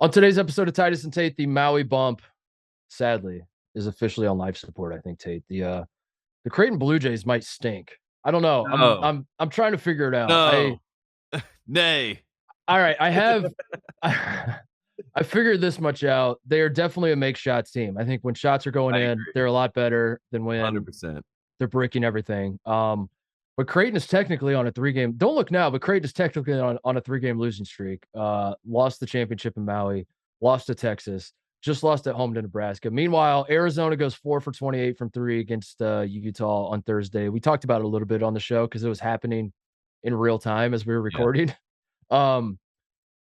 On today's episode of Titus and Tate, the Maui bump, sadly, is officially on life support. I think Tate. The Creighton Blue Jays might stink. I don't know. I'm No. I'm I'm trying to figure it out. No. Nay. All right. I have I figured this much out. They are definitely a make shots team. I think when shots are going in, agree. they're a lot better than when 100%. they're breaking everything. But Creighton is technically on a 3-game. Don't look now, but Creighton is technically on a 3-game losing streak. Lost the championship in Maui, lost to Texas, just lost at home to Nebraska. Meanwhile, Arizona goes 4 for 28 from 3 against Utah on Thursday. We talked about it a little bit on the show because it was happening in real time as we were recording. Yeah.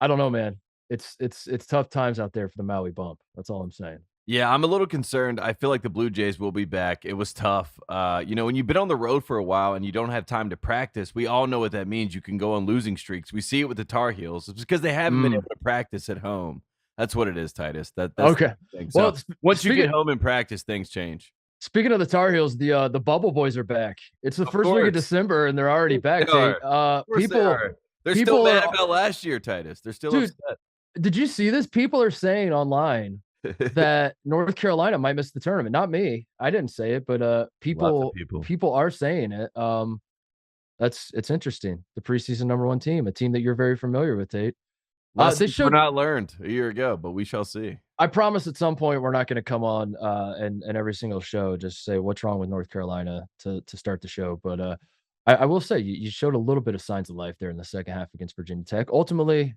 I don't know, man. It's tough times out there for the Maui bump. That's all I'm saying. Yeah, I'm a little concerned. I feel like the Blue Jays will be back. It was tough. When you've been on the road for a while and you don't have time to practice, we all know what that means. You can go on losing streaks. We see it with the Tar Heels. It's because they haven't been able to practice at home. That's what it is, Titus. That's okay. The thing. So once you get home and practice, things change. Speaking of the Tar Heels, the Bubble Boys are back. It's the first week of December, and they're already back. They're still mad about last year, Titus. They're still upset. Did you see this? People are saying online that North Carolina might miss the tournament. Not me. I didn't say it, but people are saying it. It's interesting. The preseason #1 team, a team that you're very familiar with, Tate. Lessons were not learned a year ago, but we shall see. I promise at some point we're not going to come on and every single show just say what's wrong with North Carolina to start the show. But I will say you showed a little bit of signs of life there in the second half against Virginia Tech. Ultimately,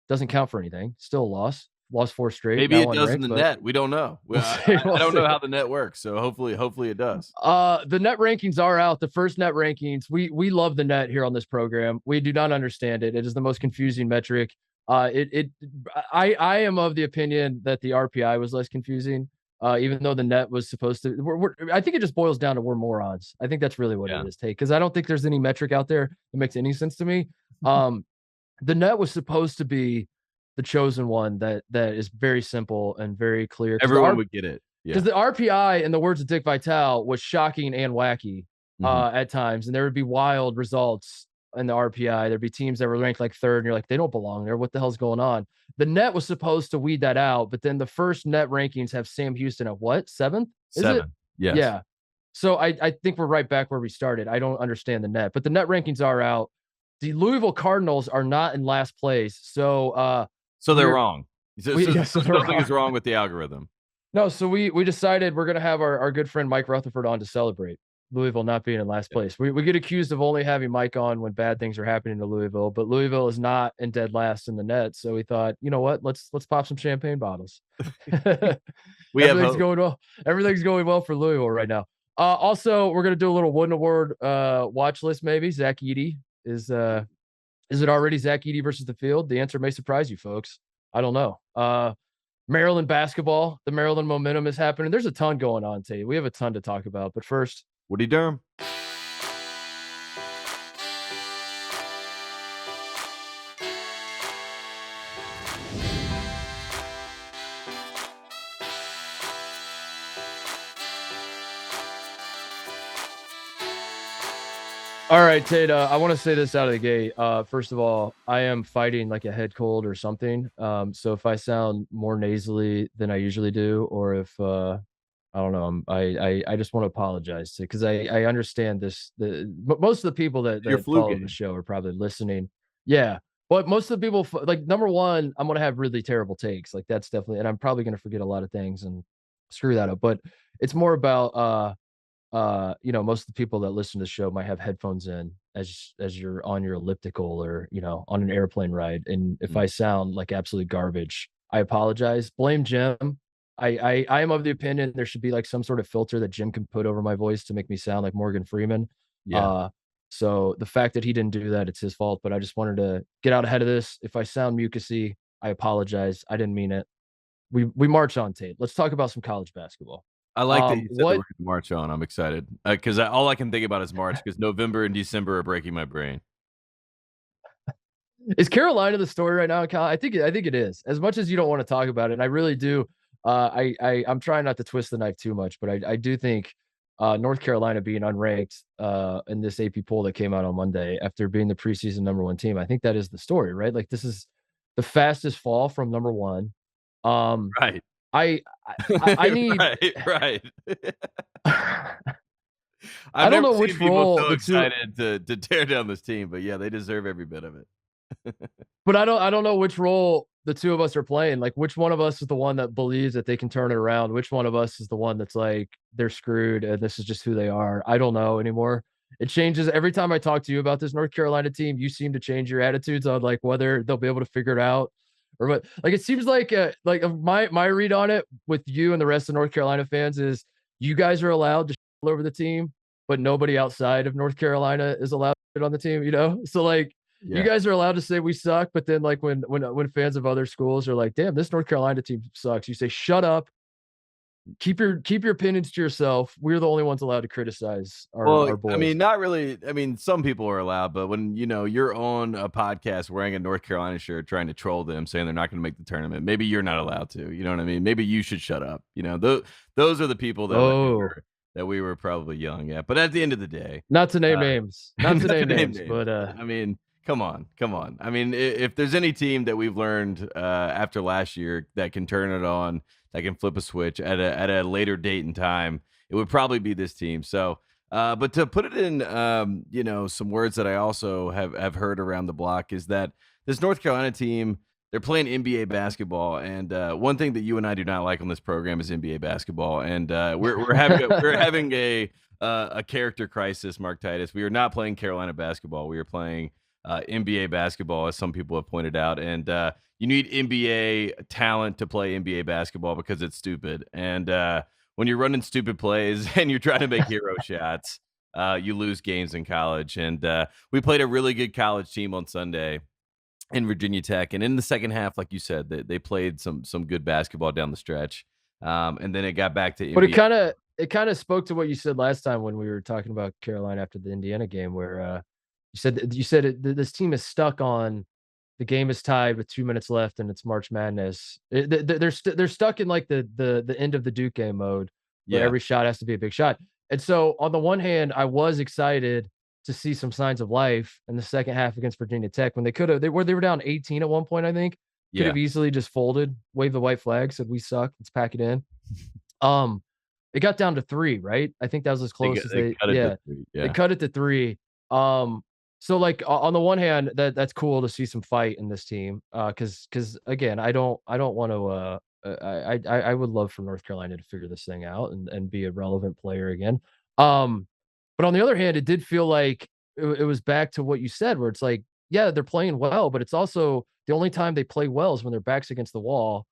doesn't count for anything. Still a loss. Lost 4 straight. Maybe it does in the net. We don't know. I don't know how the net works, so hopefully it does. The net rankings are out. The first net rankings. We love the net here on this program. We do not understand it. It is the most confusing metric. I am of the opinion that the RPI was less confusing, even though the net was supposed to. I think it just boils down to we're morons. I think that's really what it is, Tate, because I don't think there's any metric out there that makes any sense to me. The net was supposed to be the chosen one that is very simple and very clear. Everyone would get it. Because the RPI, in the words of Dick Vitale, was shocking and wacky at times, and there would be wild results in the RPI. There'd be teams that were ranked like 3rd, and you're like, they don't belong there. What the hell's going on? The net was supposed to weed that out, but then the first net rankings have Sam Houston at what? 7th? Is 7. it? Yes. Yeah. So I think we're right back where we started. I don't understand the net, but the net rankings are out. The Louisville Cardinals are not in last place. So they're wrong. Something wrong. is wrong with the algorithm. No, so we decided we're going to have our good friend Mike Rutherford on to celebrate Louisville not being in last place. We get accused of only having Mike on when bad things are happening to Louisville, but Louisville is not in dead last in the net. So we thought, you know what? Let's pop some champagne bottles. Everything's going well. Everything's going well for Louisville right now. Also, we're going to do a little Wooden Award watch list maybe. Zach Edey is it already Zach Edey versus the field? The answer may surprise you, folks. I don't know. Maryland basketball, the Maryland momentum is happening. There's a ton going on, Tate. We have a ton to talk about. But first, Woody Durham. All right, Tate, I want to say this out of the gate. First of all, I am fighting like a head cold or something. So if I sound more nasally than I usually do, or if I don't know, I just want to apologize to, because I understand this. But most of the people that follow the show are probably listening. Yeah, but most of the people, like, number one, I'm gonna have really terrible takes. Like, that's definitely, and I'm probably gonna forget a lot of things and screw that up. But it's more about most of the people that listen to the show might have headphones in as you're on your elliptical or, on an airplane ride. And if I sound like absolute garbage, I apologize. Blame Jim. I am of the opinion there should be like some sort of filter that Jim can put over my voice to make me sound like Morgan Freeman. Yeah. So the fact that he didn't do that, it's his fault. But I just wanted to get out ahead of this. If I sound mucusy, I apologize. I didn't mean it. We march on, Tate. Let's talk about some college basketball. I like that you said we're going to march on. I'm excited because all I can think about is March, because November and December are breaking my brain. Is Carolina the story right now? I think it is. As much as you don't want to talk about it, and I really do. I'm trying not to twist the knife too much, but I do think North Carolina being unranked in this AP poll that came out on Monday after being the preseason #1 team, I think that is the story, right? Like, this is the fastest fall from number 1. Right. I I need Right. I've I don't never know seen which people role so the 2 excited to tear down this team, but yeah, they deserve every bit of it. but I don't know which role the 2 of us are playing. Like, which one of us is the one that believes that they can turn it around? Which one of us is the one that's like, they're screwed and this is just who they are? I don't know anymore. It changes every time I talk to you about this North Carolina team. You seem to change your attitudes on like whether they'll be able to figure it out or what. Like it seems like my read on it with you and the rest of North Carolina fans is you guys are allowed to all over the team, but nobody outside of North Carolina is allowed to on the team. You know, so like you Yeah. guys are allowed to say we suck, but then like when fans of other schools are like, "Damn, this North Carolina team sucks," you say, "Shut up, keep your opinions to yourself. We're the only ones allowed to criticize Well, our I boys." mean, not really. I mean, some people are allowed, but when you're on a podcast wearing a North Carolina shirt, trying to troll them, saying they're not going to make the tournament, maybe you're not allowed to. You know what I mean? Maybe you should shut up. Those are the people that Oh, that we were probably yelling at. But at the end of the day, not to name uh, names, not to not to name name names, names, but but I mean, come on, come on. I mean, if there's any team that we've learned after last year that can turn it on, that can flip a switch at a later date and time, it would probably be this team. So, but to put it in, some words that I also have heard around the block is that this North Carolina team, they're playing NBA basketball, and one thing that you and I do not like on this program is NBA basketball, and we're having a character crisis, Mark Titus. We are not playing Carolina basketball. We are playing NBA basketball, as some people have pointed out, and you need NBA talent to play NBA basketball because it's stupid. And when you're running stupid plays and you're trying to make hero shots, you lose games in college. And we played a really good college team on Sunday in Virginia Tech, and in the second half, like you said, they played some good basketball down the stretch, and then it got back to but NBA. it kind of spoke to what you said last time when we were talking about Carolina after the Indiana game, where you said this team is stuck on the game is tied with 2 minutes left and it's March Madness. They're stuck in like the end of the Duke game mode where Yeah, every shot has to be a big shot. And so on the one hand, I was excited to see some signs of life in the second half against Virginia Tech when they were down 18 at one point, I think. Could yeah, have easily just folded, waved the white flag, said we suck, let's pack it in. Um, it got down to 3, right? I think that was as close as they they cut it to yeah, 3. they Yeah, cut it to 3. So, like, on the one hand, that's cool to see some fight in this team, because again, I don't wanna, I would love for North Carolina to figure this thing out and be a relevant player again. Um, but on the other hand, it did feel like it was back to what you said, where it's like, yeah, they're playing well, but it's also the only time they play well is when their back's against the wall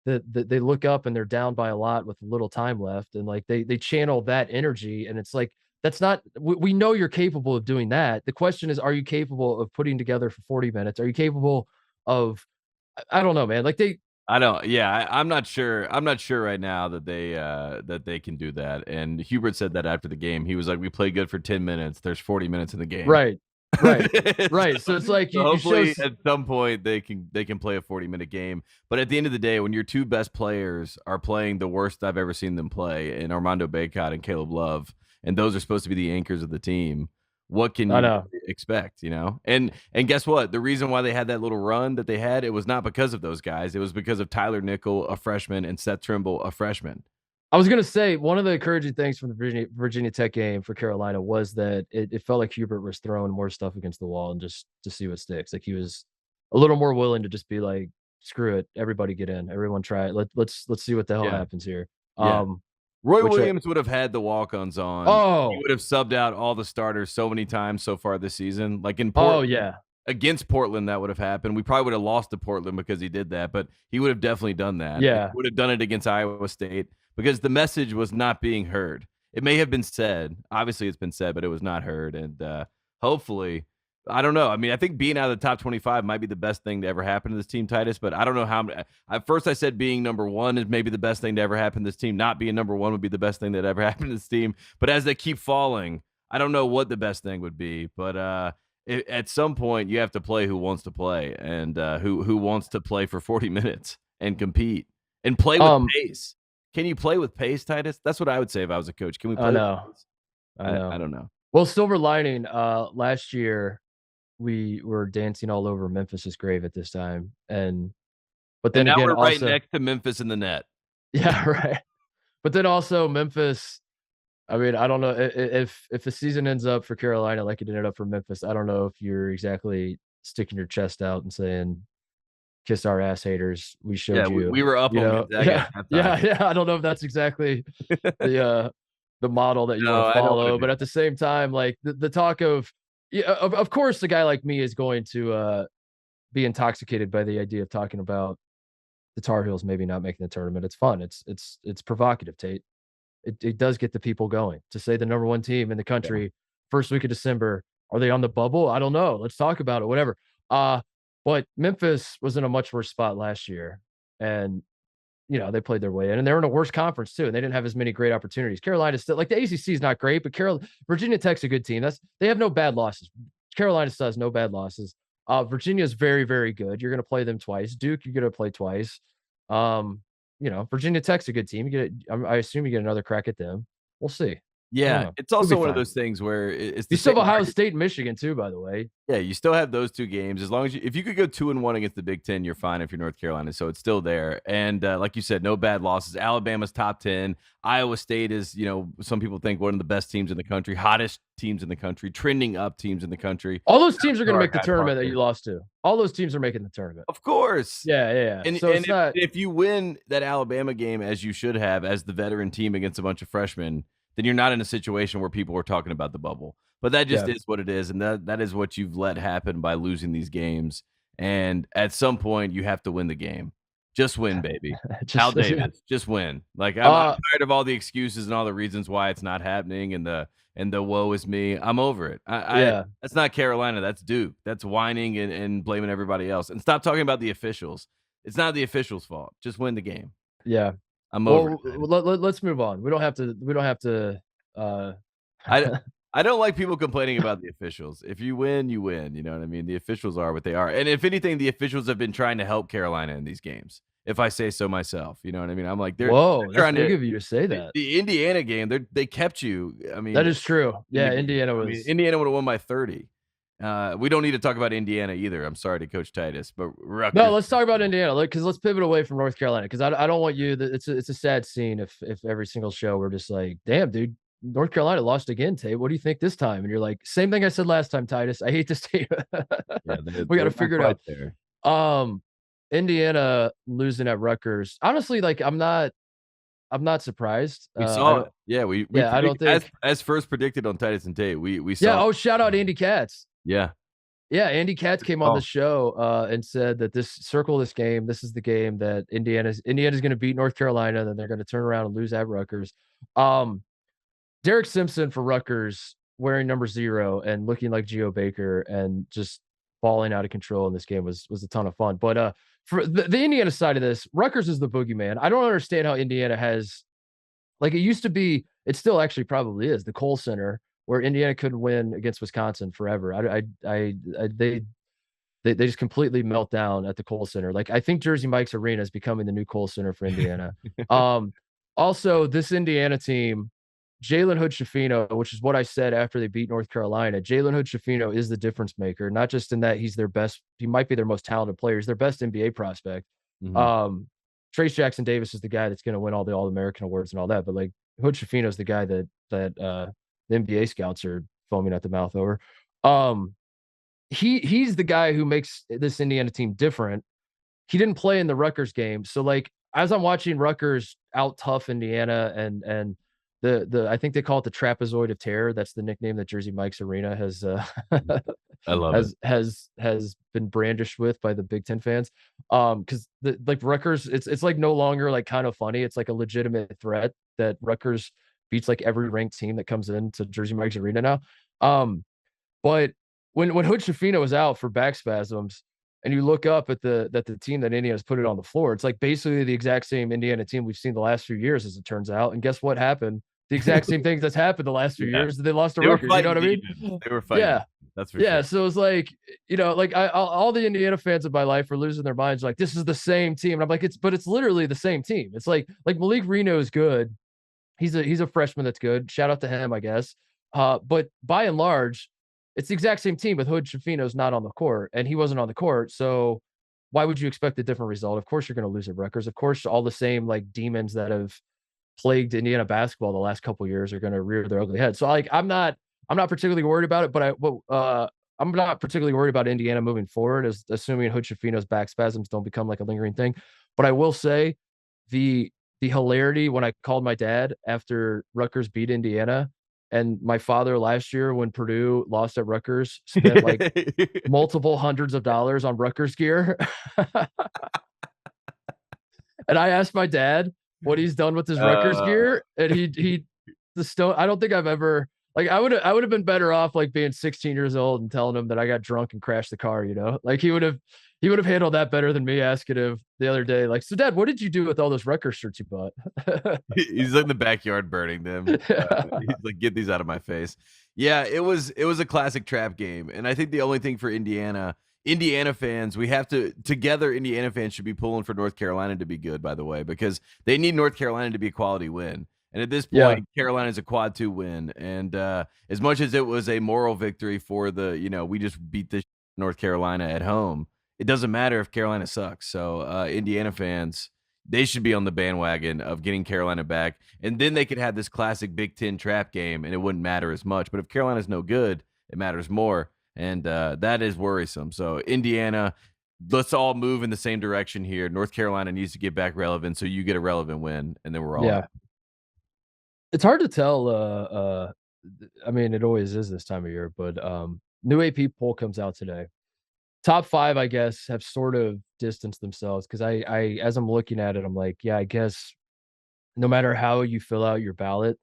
that they look up and they're down by a lot with little time left, and like they channel that energy, and it's like that's not we know you're capable of doing that. The question is, are you capable of putting together for 40 minutes? Are you capable of I don't know, man. Like they I don't. Yeah, I'm not sure. I'm not sure right now that they can do that. And Hubert said that after the game. He was like, "We played good for 10 minutes. There's 40 minutes in the game." right, right, right. So So it's like so you show hopefully at some point they can play a 40-minute game. But at the end of the day, when your two best players are playing the worst I've ever seen them play in Armando Baycott and Caleb Love, and those are supposed to be the anchors of the team, what can I you know. expect, And guess what? The reason why they had that little run that they had, it was not because of those guys. It was because of Tyler Nickel, a freshman, and Seth Trimble, a freshman. I was gonna say one of the encouraging things from the Virginia Tech game for Carolina was that it felt like Hubert was throwing more stuff against the wall and just to see what sticks. Like he was a little more willing to just be like, screw it, everybody get in, everyone try it. Let's see what the hell Yeah. happens here. Yeah. Roy Which Williams would have had the walk-ons on. He oh would have subbed out all the starters so many times so far this season. Like in oh Portland, yeah against Portland, that would have happened. We probably would have lost to Portland because he did that, but he would have definitely done that. And he yeah. would have done it against Iowa State because the message was not being heard. It may have been said. Obviously, it's been said, but it was not heard. And hopefully, I don't know. I mean, I think being out of the top 25 might be the best thing to ever happen to this team, Titus. But I don't know how. At first, I said being number one is maybe the best thing to ever happen to this team. Not being number one would be the best thing that ever happened to this team. But as they keep falling, I don't know what the best thing would be. But at some point, you have to play who wants to play and who wants to play for 40 minutes and compete and play with Um pace. Can you play with pace, Titus? That's what I would say if I was a coach. Can we I play with know pace? I I know. don't know. Well, silver lining last year we were dancing all over Memphis's grave at this time, but And then now again, we're right also next to Memphis in the net. yeah, right. But then also Memphis. I mean, I don't know if the season ends up for Carolina like it ended up for Memphis. I don't know if you're exactly sticking your chest out and saying, "Kiss our ass, haters. We Yeah, showed we you." were up You on know? Gonzaga Yeah, at halftime. yeah. I don't know if that's exactly the model that you want No, to I don't wanna follow, do but at the same time, like the talk of yeah, of course, a guy like me is going to be intoxicated by the idea of talking about the Tar Heels maybe not making the tournament. It's fun. It's provocative, Tate. It does get the people going. To say the number one team in the Yeah. country, first week of December, are they on the bubble? I don't know. Let's talk about it. Whatever. But Memphis was in a much worse spot last year, and they played their way in, and they were in a worse conference too, and they didn't have as many great opportunities. Carolina still like the ACC is not great, but Virginia Tech's a good team. They have no bad losses. Carolina still has no bad losses. Virginia is very, very good. You're going to play them twice. Duke, you're going to play twice. Um, Virginia Tech's a good team. I assume you get another crack at them. We'll see. I don't Yeah, know. it's You'll be also one of fine. those things where it's You the still same have Ohio argument. State and Michigan too, by the way. Yeah, you still have those 2 games. As long as if you could go 2-1 against the Big Ten, you're fine if you're North Carolina. So it's still there. And like you said, no bad losses. Alabama's top 10. Iowa State is, some people think one of the best teams in the country, hottest teams in the country, trending up teams in the country. All those teams are going to Our make the guy tournament that Parker. you lost to. All those teams are making the tournament. Of course. Yeah, yeah, yeah. And So it's not. if you win that Alabama game as you should have as the veteran team against a bunch of freshmen, then you're not in a situation where people are talking about the bubble. But that just Yeah. is what it is, and that is what you've let happen by losing these games. And at some point, you have to win the game. Just win, baby. Al Just yeah. Davis, just win. Like I'm tired of all the excuses and all the reasons why it's not happening, and the woe is me. I'm over it. Yeah. That's not Carolina. That's Duke. That's whining and blaming everybody else. And stop talking about the officials. It's not the officials' fault. Just win the game. Yeah. I'm over Well, it. let's move on. We don't have to. I I don't like people complaining about the officials. If you win, you win. You know what I mean? The officials are what they are. And if anything, the officials have been trying to help Carolina in these games, if I say so myself. You know what I mean? I'm like, they're Whoa, that's trying big to of you to say the, that. the Indiana game, they kept you. I mean, That is true. in the Yeah, game. Indiana I mean, was. Indiana would have won by 30. We don't need to talk about Indiana either. I'm sorry to Coach Titus, but Rutgers. No, let's talk about Indiana. Because let's pivot away from North Carolina. Because I don't want you. It's a sad scene if every single show we're just like, damn, dude, North Carolina lost again, Tate. What do you think this time? And you're like, same thing I said last time, Titus. I hate this team. Yeah, We got to figure it out. there. Indiana losing at Rutgers. Honestly, like I'm not surprised. We saw it. Yeah, we I don't think as first predicted on Titus and Tate. We saw. Yeah. Oh, shout out Andy Katz. Yeah. Yeah, Andy Katz came on the show and said that circle this game. This is the game that Indiana's going to beat North Carolina, then they're going to turn around and lose at Rutgers. Derek Simpson for Rutgers wearing number 0 and looking like Geo Baker and just falling out of control in this game was a ton of fun. But for the Indiana side of this, Rutgers is the boogeyman. I don't understand how Indiana has, like, it used to be, it still actually probably is, the Kohl Center, where Indiana couldn't win against Wisconsin forever. They just completely melt down at the Kohl Center. Like, I think Jersey Mike's Arena is becoming the new Kohl Center for Indiana. Also, this Indiana team, Jalen Hood-Schifino, which is what I said after they beat North Carolina. Jalen Hood-Schifino is the difference maker, not just in that he's their best, he might be their most talented player, he's their best NBA prospect. Trace Jackson Davis is the guy that's going to win all the All-American awards and all that, but like Hood-Schifino is the guy that the NBA scouts are foaming at the mouth over. He's the guy who makes this Indiana team different. He didn't play in the Rutgers game, so like as I'm watching Rutgers out tough Indiana and the I think they call it the trapezoid of terror. That's the nickname that Jersey Mike's Arena has I love it. has been brandished with by the Big Ten fans. Because like Rutgers, it's like no longer like kind of funny. It's like a legitimate threat that Rutgers beats like every ranked team that comes into Jersey Mike's Arena now. But when Hood-Schifino was out for back spasms, and you look up at the team that Indiana's put it on the floor, it's like basically the exact same Indiana team we've seen the last few years, as it turns out. And guess what happened? The exact same things that's happened the last few years. They lost to Rutgers. You know what I mean? They were fighting. Yeah. That's for Yeah. sure. So it's like, like all the Indiana fans of my life are losing their minds. Like, this is the same team. And I'm like, it's literally the same team. It's like Malik Reno is good. He's a freshman that's good. Shout out to him, I guess. But by and large, it's the exact same team, but Hood-Schifino's not on the court, and he wasn't on the court. So why would you expect a different result? Of course, you're going to lose at Rutgers. Of course, all the same like demons that have plagued Indiana basketball the last couple of years are going to rear their ugly head. So like, I'm not particularly worried about it, but I'm not particularly worried about Indiana moving forward, as assuming Hood-Schifino's back spasms don't become like a lingering thing. But I will say the hilarity when I called my dad after Rutgers beat Indiana, and my father last year when Purdue lost at Rutgers spent like multiple hundreds of dollars on Rutgers gear. And I asked my dad what he's done with his Rutgers gear, and I don't think I've ever like I would have been better off like being 16 years old and telling him that I got drunk and crashed the car, you know? Like he would have handled that better than me asking him the other day, like, so Dad, what did you do with all those Rutgers shirts you bought? He's in the backyard burning them. He's like, get these out of my face. Yeah, it was a classic trap game. And I think the only thing for Indiana fans, we have to together, Indiana fans should be pulling for North Carolina to be good, by the way, because they need North Carolina to be a quality win. And at this point, Carolina's a quad 2 win. And as much as it was a moral victory for we just beat the North Carolina at home, it doesn't matter if Carolina sucks. So Indiana fans, they should be on the bandwagon of getting Carolina back. And then they could have this classic Big Ten trap game, and it wouldn't matter as much. But if Carolina's no good, it matters more. And that is worrisome. So Indiana, let's all move in the same direction here. North Carolina needs to get back relevant, so you get a relevant win, and then we're all happy. It's hard to tell. I mean, it always is this time of year, but new AP poll comes out today. Top 5, I guess, have sort of distanced themselves because I as I'm looking at it, I'm like, yeah, I guess no matter how you fill out your ballot,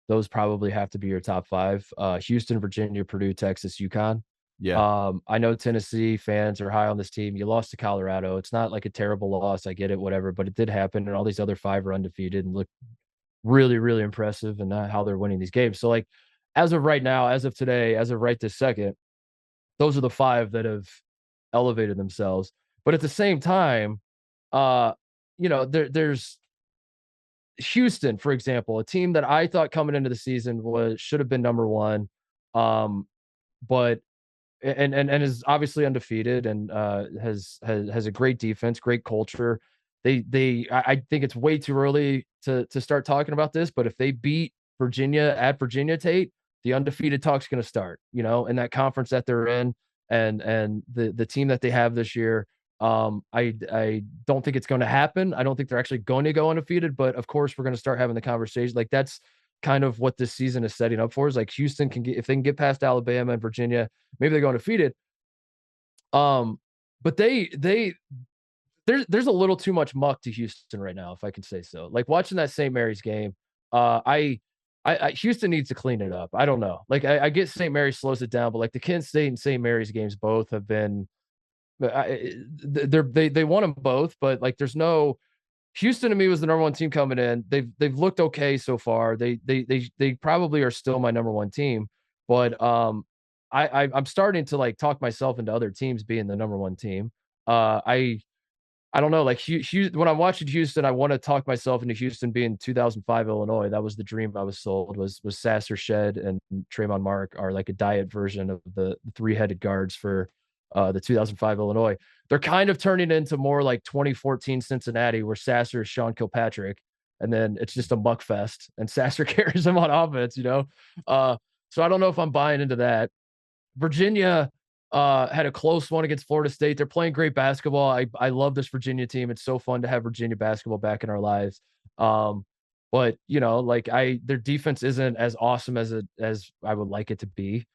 those probably have to be your top 5. Houston, Virginia, Purdue, Texas, UConn. Yeah. I know Tennessee fans are high on this team. You lost to Colorado. It's not like a terrible loss. I get it, whatever, but it did happen, and all these other 5 are undefeated and look really, really impressive in how they're winning these games. So, like, as of right now, as of today, as of right this second, those are the 5 that have elevated themselves. But at the same time, there's Houston, for example, a team that I thought coming into the season should have been number 1, but is obviously undefeated and has a great defense, great culture. I think it's way too early to start talking about this, but if they beat Virginia at Virginia Tate, the undefeated talk's going to start, in that conference that they're in and the team that they have this year. I don't think it's going to happen. I don't think they're actually going to go undefeated, but of course we're going to start having the conversation. Like that's kind of what this season is setting up for, is like Houston if they can get past Alabama and Virginia, maybe they go undefeated. But there's a little too much muck to Houston right now, if I can say so. Like watching that St. Mary's game, Houston needs to clean it up. I don't know. Like I get St. Mary's slows it down, but like the Kent State and St. Mary's games both have been, they won them both, but like there's no. Houston to me was the number 1 team coming in. They've looked okay so far. They probably are still my number 1 team, but I'm starting to like talk myself into other teams being the number 1 team. I don't know, like when I'm watching Houston, I want to talk myself into Houston being 2005 Illinois. That was the dream I was sold, was Sasser, Shed, and Trayvon Mark are like a diet version of the 3-headed guards for the 2005 Illinois. They're kind of turning into more like 2014 Cincinnati, where Sasser is Sean Kilpatrick, and then it's just a muck fest, and Sasser carries him on offense, So I don't know if I'm buying into that. Virginia had a close one against Florida State. They're playing great basketball. I love this Virginia team. It's so fun to have Virginia basketball back in our lives. But their defense isn't as awesome as I would like it to be.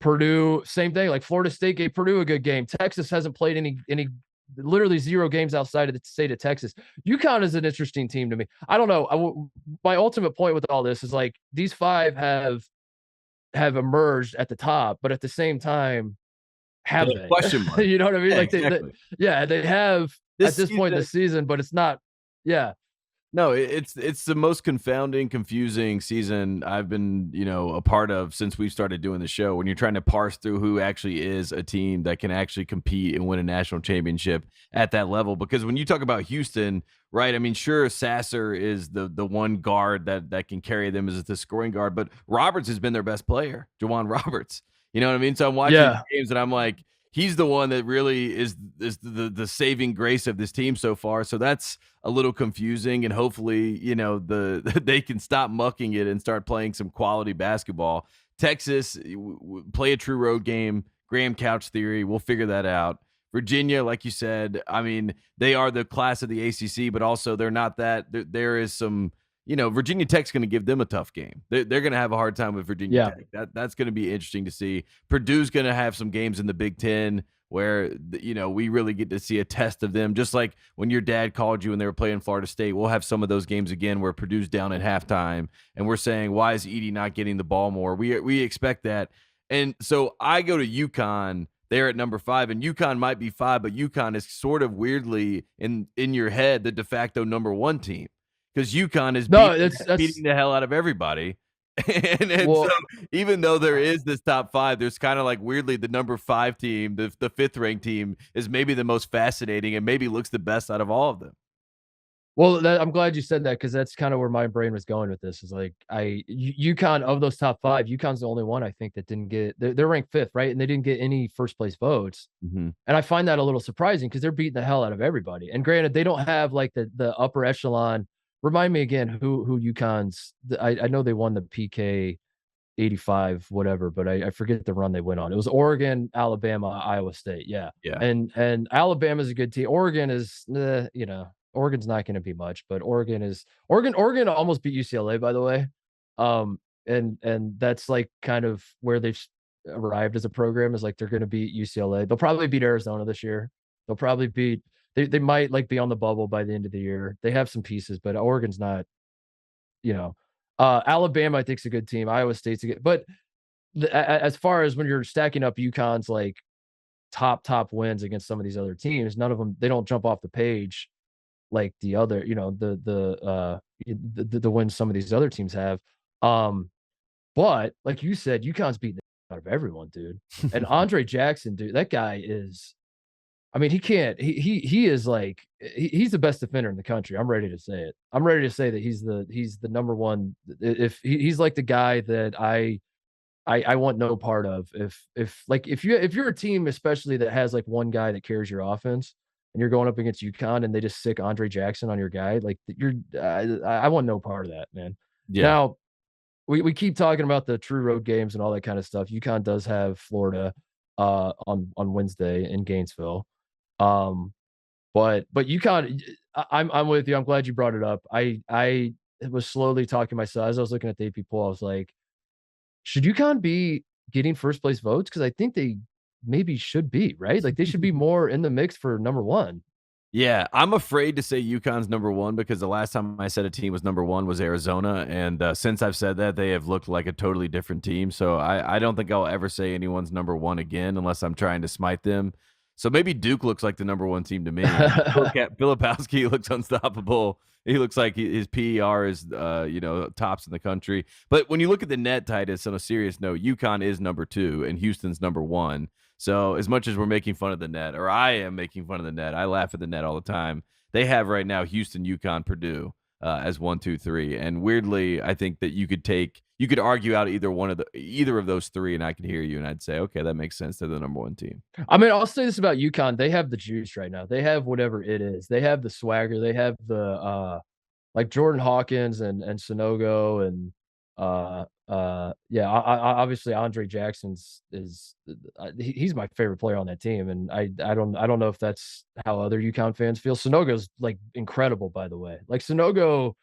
Purdue, same thing. Like Florida State gave Purdue a good game. Texas hasn't played any literally 0 games outside of the state of Texas. UConn is an interesting team to me. I don't know. My ultimate point with all this is like these 5 have emerged at the top, but at the same time, have they? Question mark. You know what I mean? Yeah, like exactly. they have at this point in the season, but it's not. Yeah. No, it's the most confounding, confusing season I've been, a part of since we started doing the show. When you're trying to parse through who actually is a team that can actually compete and win a national championship at that level. Because when you talk about Houston, right? I mean, sure, Sasser is the one guard that can carry them as the scoring guard, but Roberts has been their best player, Juwan Roberts. You know what I mean? So I'm watching Yeah. these games and I'm like, he's the one that really is the saving grace of this team so far. So that's a little confusing, and hopefully, they can stop mucking it and start playing some quality basketball. Texas, play a true road game. Graham Couch theory, we'll figure that out. Virginia, like you said, I mean, they are the class of the ACC, but also they're not that. There is some, Virginia Tech's going to give them a tough game. They're going to have a hard time with Virginia Tech. That's going to be interesting to see. Purdue's going to have some games in the Big Ten where, we really get to see a test of them. Just like when your dad called you and they were playing Florida State, we'll have some of those games again where Purdue's down at halftime and we're saying, why is Edey not getting the ball more? We expect that. And so I go to UConn. They're at number 5, and UConn might be 5, but UConn is sort of weirdly in your head the de facto number 1 team, because UConn is beating the hell out of everybody. and so even though there is this top 5, there's kind of like weirdly the number 5 team, the 5th ranked team, is maybe the most fascinating and maybe looks the best out of all of them. Well, I'm glad you said that, because that's kind of where my brain was going with this. Is like UConn, of those top 5, UConn's the only one I think that didn't get. They're ranked 5th, right? And they didn't get any first place votes. Mm-hmm. And I find that a little surprising, because they're beating the hell out of everybody. And granted, they don't have like the upper echelon. Remind me again who UConn's. I know they won the PK 85 whatever, but I forget the run they went on. It was Oregon, Alabama, Iowa State. Yeah. And Alabama's a good team. Oregon is Oregon's not going to be much, but Oregon almost beat UCLA, by the way. And that's like kind of where they've arrived as a program, is like they're going to beat UCLA. They'll probably beat Arizona this year. They'll probably beat they might like be on the bubble by the end of the year. They have some pieces, but Oregon's not, Alabama I think is a good team. Iowa State's a good, but as far as when you're stacking up UConn's like top wins against some of these other teams, none of them, they don't jump off the page like the other, the wins some of these other teams have. But like you said, UConn's beating the out of everyone, dude. And Andre Jackson, dude, that guy is, I mean, he is like, he's the best defender in the country. I'm ready to say it. I'm ready to say that he's the number 1. If he's like the guy that I want no part of. If you're a team, especially that has like one guy that carries your offense, and you're going up against UConn and they just sick Andre Jackson on your guy, like I want no part of that, man. Yeah. Now we keep talking about the true road games and all that kind of stuff. UConn does have Florida on Wednesday in Gainesville. But UConn, I'm with you. I'm glad you brought it up. I was slowly talking myself as I was looking at the AP poll. I was like, should UConn be getting first place votes? Because I think they maybe should be, right? Like they should be more in the mix for number 1. Yeah, I'm afraid to say UConn's number 1, because the last time I said a team was number 1 was Arizona, and since I've said that, they have looked like a totally different team. So I don't think I'll ever say anyone's number 1 again unless I'm trying to smite them. So maybe Duke looks like the number 1 team to me. Filipowski looks unstoppable. He looks like his PER is, tops in the country. But when you look at the net, Titus, on a serious note, UConn is number 2 and Houston's number 1. So as much as we're making fun of the net, or I am making fun of the net, I laugh at the net all the time. They have right now Houston, UConn, Purdue as 1, 2, 3. And weirdly, I think that you could argue out either of those 3, and I could hear you, and I'd say, okay, that makes sense. They're the number 1 team. I mean, I'll say this about UConn: they have the juice right now. They have whatever it is. They have the swagger. They have the like Jordan Hawkins and Sonogo and obviously Andre Jackson's he's my favorite player on that team, and I don't know if that's how other UConn fans feel. Sonogo's like incredible, by the way. Like Sonogo,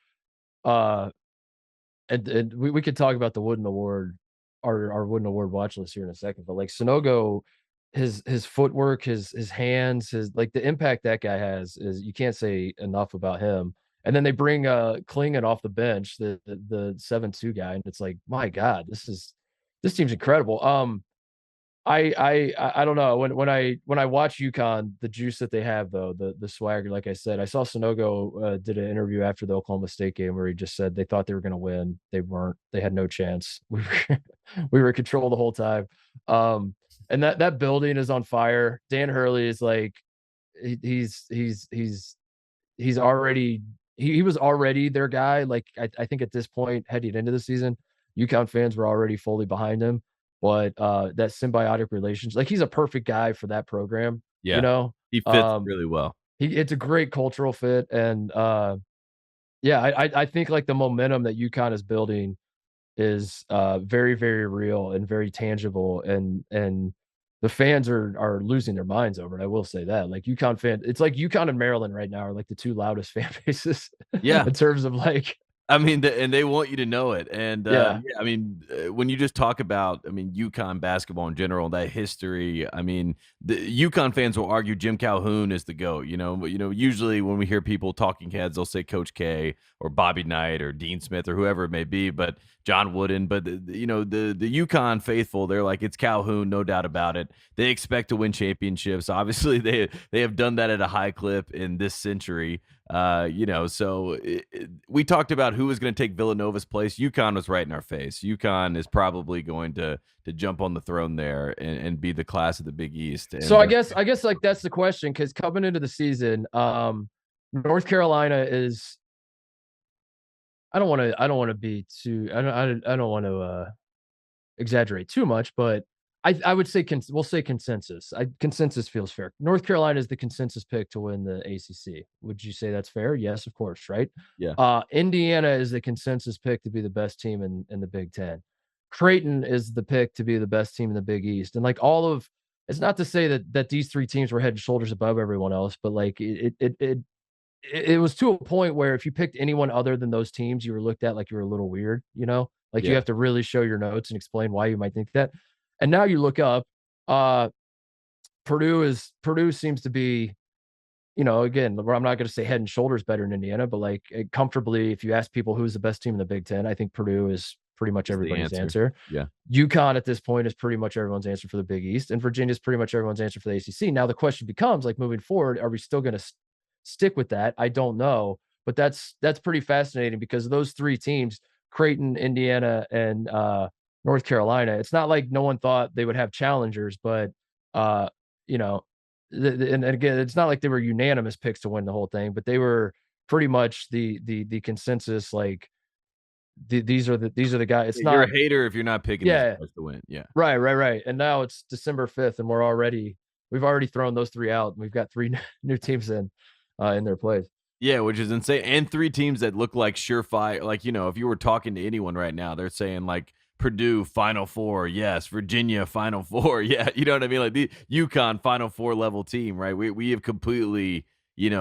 and we could talk about the Wooden Award, our Wooden Award watch list here in a second, but like Sonogo, his footwork, his hands, his like the impact that guy has is, you can't say enough about him. And then they bring Klingon off the bench, the 7-2 guy, and it's like, my God, this team's incredible. I don't know, when I watch UConn, the juice that they have, though, the swagger, like I said, I saw Sonogo did an interview after the Oklahoma State game where he just said they thought they were going to win. They weren't. They had no chance. We were in control the whole time. And that building is on fire. Dan Hurley is like, he's already, he was already their guy. Like I think at this point heading into the season, UConn fans were already fully behind him. but that symbiotic relationship, like he's a perfect guy for that program. You Yeah. know, He fits really well. it's a great cultural fit, and yeah, I think like the momentum that UConn is building is very, very real and very tangible, and the fans are losing their minds over it. I will say that. Like UConn it's like UConn and Maryland right now are like the two loudest fan bases Yeah. in terms of like, I mean, and they want you to know it, and, yeah. yeah, I mean, when you just talk about, I mean, UConn basketball in general, that history, I mean, the UConn fans will argue Jim Calhoun is the GOAT, usually when we hear people talking heads, they'll say Coach K or Bobby Knight or Dean Smith or whoever it may be, but John Wooden, but, the UConn faithful, they're like, "It's Calhoun, no doubt about it." They expect to win championships. Obviously, they have done that at a high clip in this century. So we talked about who was going to take Villanova's place. UConn was right in our face. UConn is probably going to jump on the throne there and be the class of the Big East. And So I guess like that's the question, because coming into the season, North Carolina is. I don't want to be too. I don't want to exaggerate too much, but I would say we'll say consensus. Consensus feels fair. North Carolina is the consensus pick to win the ACC. Would you say that's fair? Yes, of course, right? yeah, Indiana is the consensus pick to be the best team in the Big Ten. Creighton is the pick to be the best team in the Big East, and like it's not to say that these three teams were head and shoulders above everyone else, but like it was to a point where if you picked anyone other than those teams, you were looked at like you were a little weird, like you yeah. have to really show your notes and explain why you might think that. And now you look up, Purdue seems to be, again, I'm not going to say head and shoulders better than Indiana, but like comfortably, if you ask people who's the best team in the Big Ten, I think Purdue is pretty much Is the everybody's answer. answer. Yeah. UConn at this point is pretty much everyone's answer for the Big East, and Virginia is pretty much everyone's answer for the ACC. Now the question becomes, like, moving forward, are we still going to stick with that? I don't know, but that's pretty fascinating because those three teams, Creighton, Indiana, and North Carolina, it's not like no one thought they would have challengers, but you know, and again, it's not like they were unanimous picks to win the whole thing, but they were pretty much the consensus. Like these are the guys. It's You're not, a hater if you're not picking these yeah, guys to win. Yeah. right. And now it's December 5th, and we've already thrown those three out, and we've got three new teams in their place. Yeah, which is insane. And three teams that look like surefire. Like, if you were talking to anyone right now, they're saying like Purdue Final Four, yes. Virginia Final Four, yeah. You know what I mean? Like the UConn Final Four level team, right? We have completely,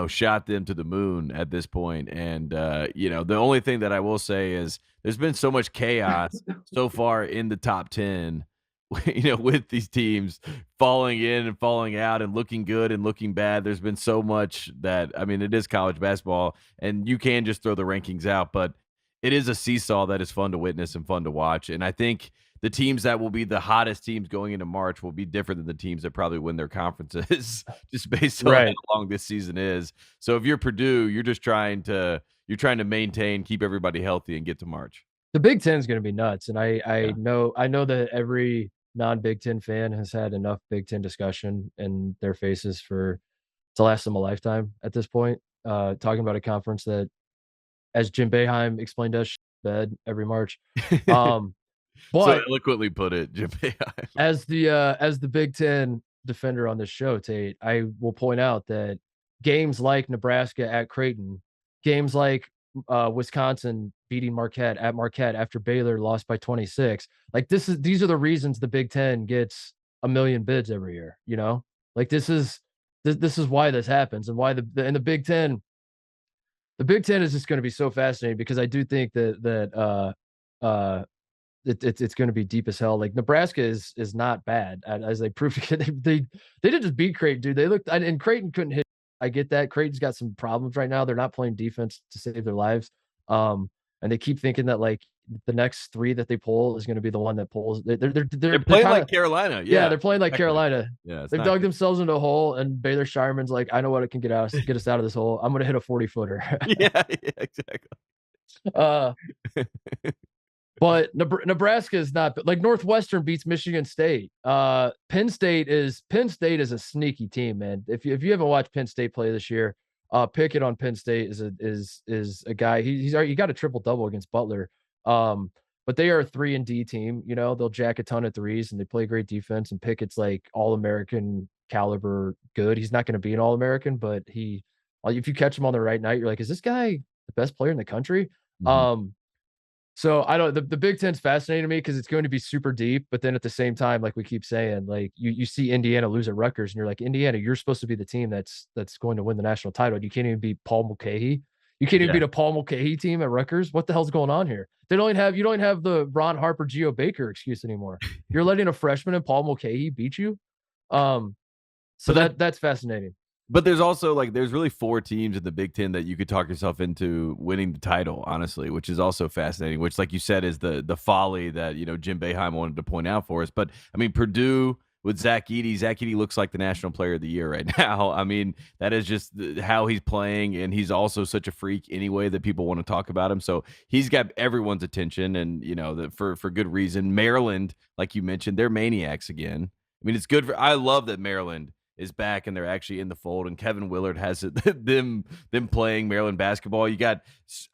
shot them to the moon at this point. And the only thing that I will say is there's been so much chaos so far in the top 10. With these teams falling in and falling out and looking good and looking bad. There's been so much that, I mean, it is college basketball and you can just throw the rankings out, but it is a seesaw that is fun to witness and fun to watch. And I think the teams that will be the hottest teams going into March will be different than the teams that probably win their conferences just based on how long this season is. So if you're Purdue, you're trying to maintain, keep everybody healthy and get to March. The Big Ten is going to be nuts. And I know that every non-Big Ten fan has had enough Big Ten discussion in their faces to last them a lifetime at this point. Talking about a conference that, as Jim Boeheim explained to us, bed every March. But so eloquently put it, Jim Boeheim. As the Big Ten defender on this show, Tate, I will point out that games like Nebraska at Creighton, games like Wisconsin beating Marquette at Marquette after Baylor lost by 26. Like these are the reasons the Big Ten gets a million bids every year. Like this is why this happens, and why the Big Ten. The Big Ten is just going to be so fascinating because I do think that it's going to be deep as hell. Like Nebraska is not bad, as they proved. They didn't just beat Creighton, dude. They looked, and Creighton couldn't hit. I get that Creighton's got some problems right now. They're not playing defense to save their lives. And they keep thinking that like the next three that they pull is going to be the one that pulls. They're playing like Carolina. Yeah, they're playing like Carolina. Yeah, they've dug themselves into a hole, and Baylor Shireman's like, I know what it can get us out of this hole. I'm going to hit a 40-footer. yeah, exactly. But Nebraska is not, like, Northwestern beats Michigan State. Penn State is a sneaky team, man. If you haven't watched Penn State play this year, Pickett on Penn State is a guy. He got a triple double against Butler. but they are a 3-and-D team. You know, they'll jack a ton of threes and they play great defense. And Pickett's like All-American caliber good. He's not going to be an All-American, but if you catch him on the right night, you're like, is this guy the best player in the country? Mhm. So I don't the Big Ten's fascinating to me because it's going to be super deep, but then at the same time, like we keep saying, like you see Indiana lose at Rutgers, and you're like, Indiana, you're supposed to be the team that's going to win the national title. You can't even beat Paul Mulcahy. You can't even Yeah. beat a Paul Mulcahy team at Rutgers. What the hell's going on here? You don't even have the Ron Harper, Geo Baker excuse anymore. You're letting a freshman and Paul Mulcahy beat you. Um, so But that that's fascinating. But there's also, like, there's really 4 teams in the Big Ten that you could talk yourself into winning the title, honestly, which is also fascinating, which, like you said, is the folly that, Jim Boeheim wanted to point out for us. But, I mean, Purdue with Zach Edey looks like the national player of the year right now. I mean, that is just how he's playing, and he's also such a freak anyway that people want to talk about him. So he's got everyone's attention, and, for good reason. Maryland, like you mentioned, they're maniacs again. I mean, it's good I love that Maryland is back and they're actually in the fold, and Kevin Willard has it, them playing Maryland basketball.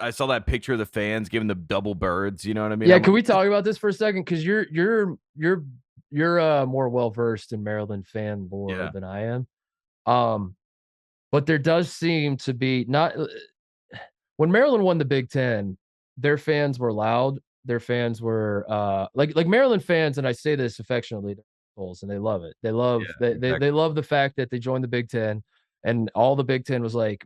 I saw that picture of the fans giving the double birds. You know what I mean? Yeah, can we talk about this for a second? Because you're more well versed in Maryland fan lore Yeah. than I am. But there does seem to be not when Maryland won the Big Ten, their fans were loud. Their fans were like Maryland fans, and I say this affectionately, they're assholes, and they love it. They love Yeah, they exactly. love the fact that they joined the Big Ten, and all the Big Ten was like,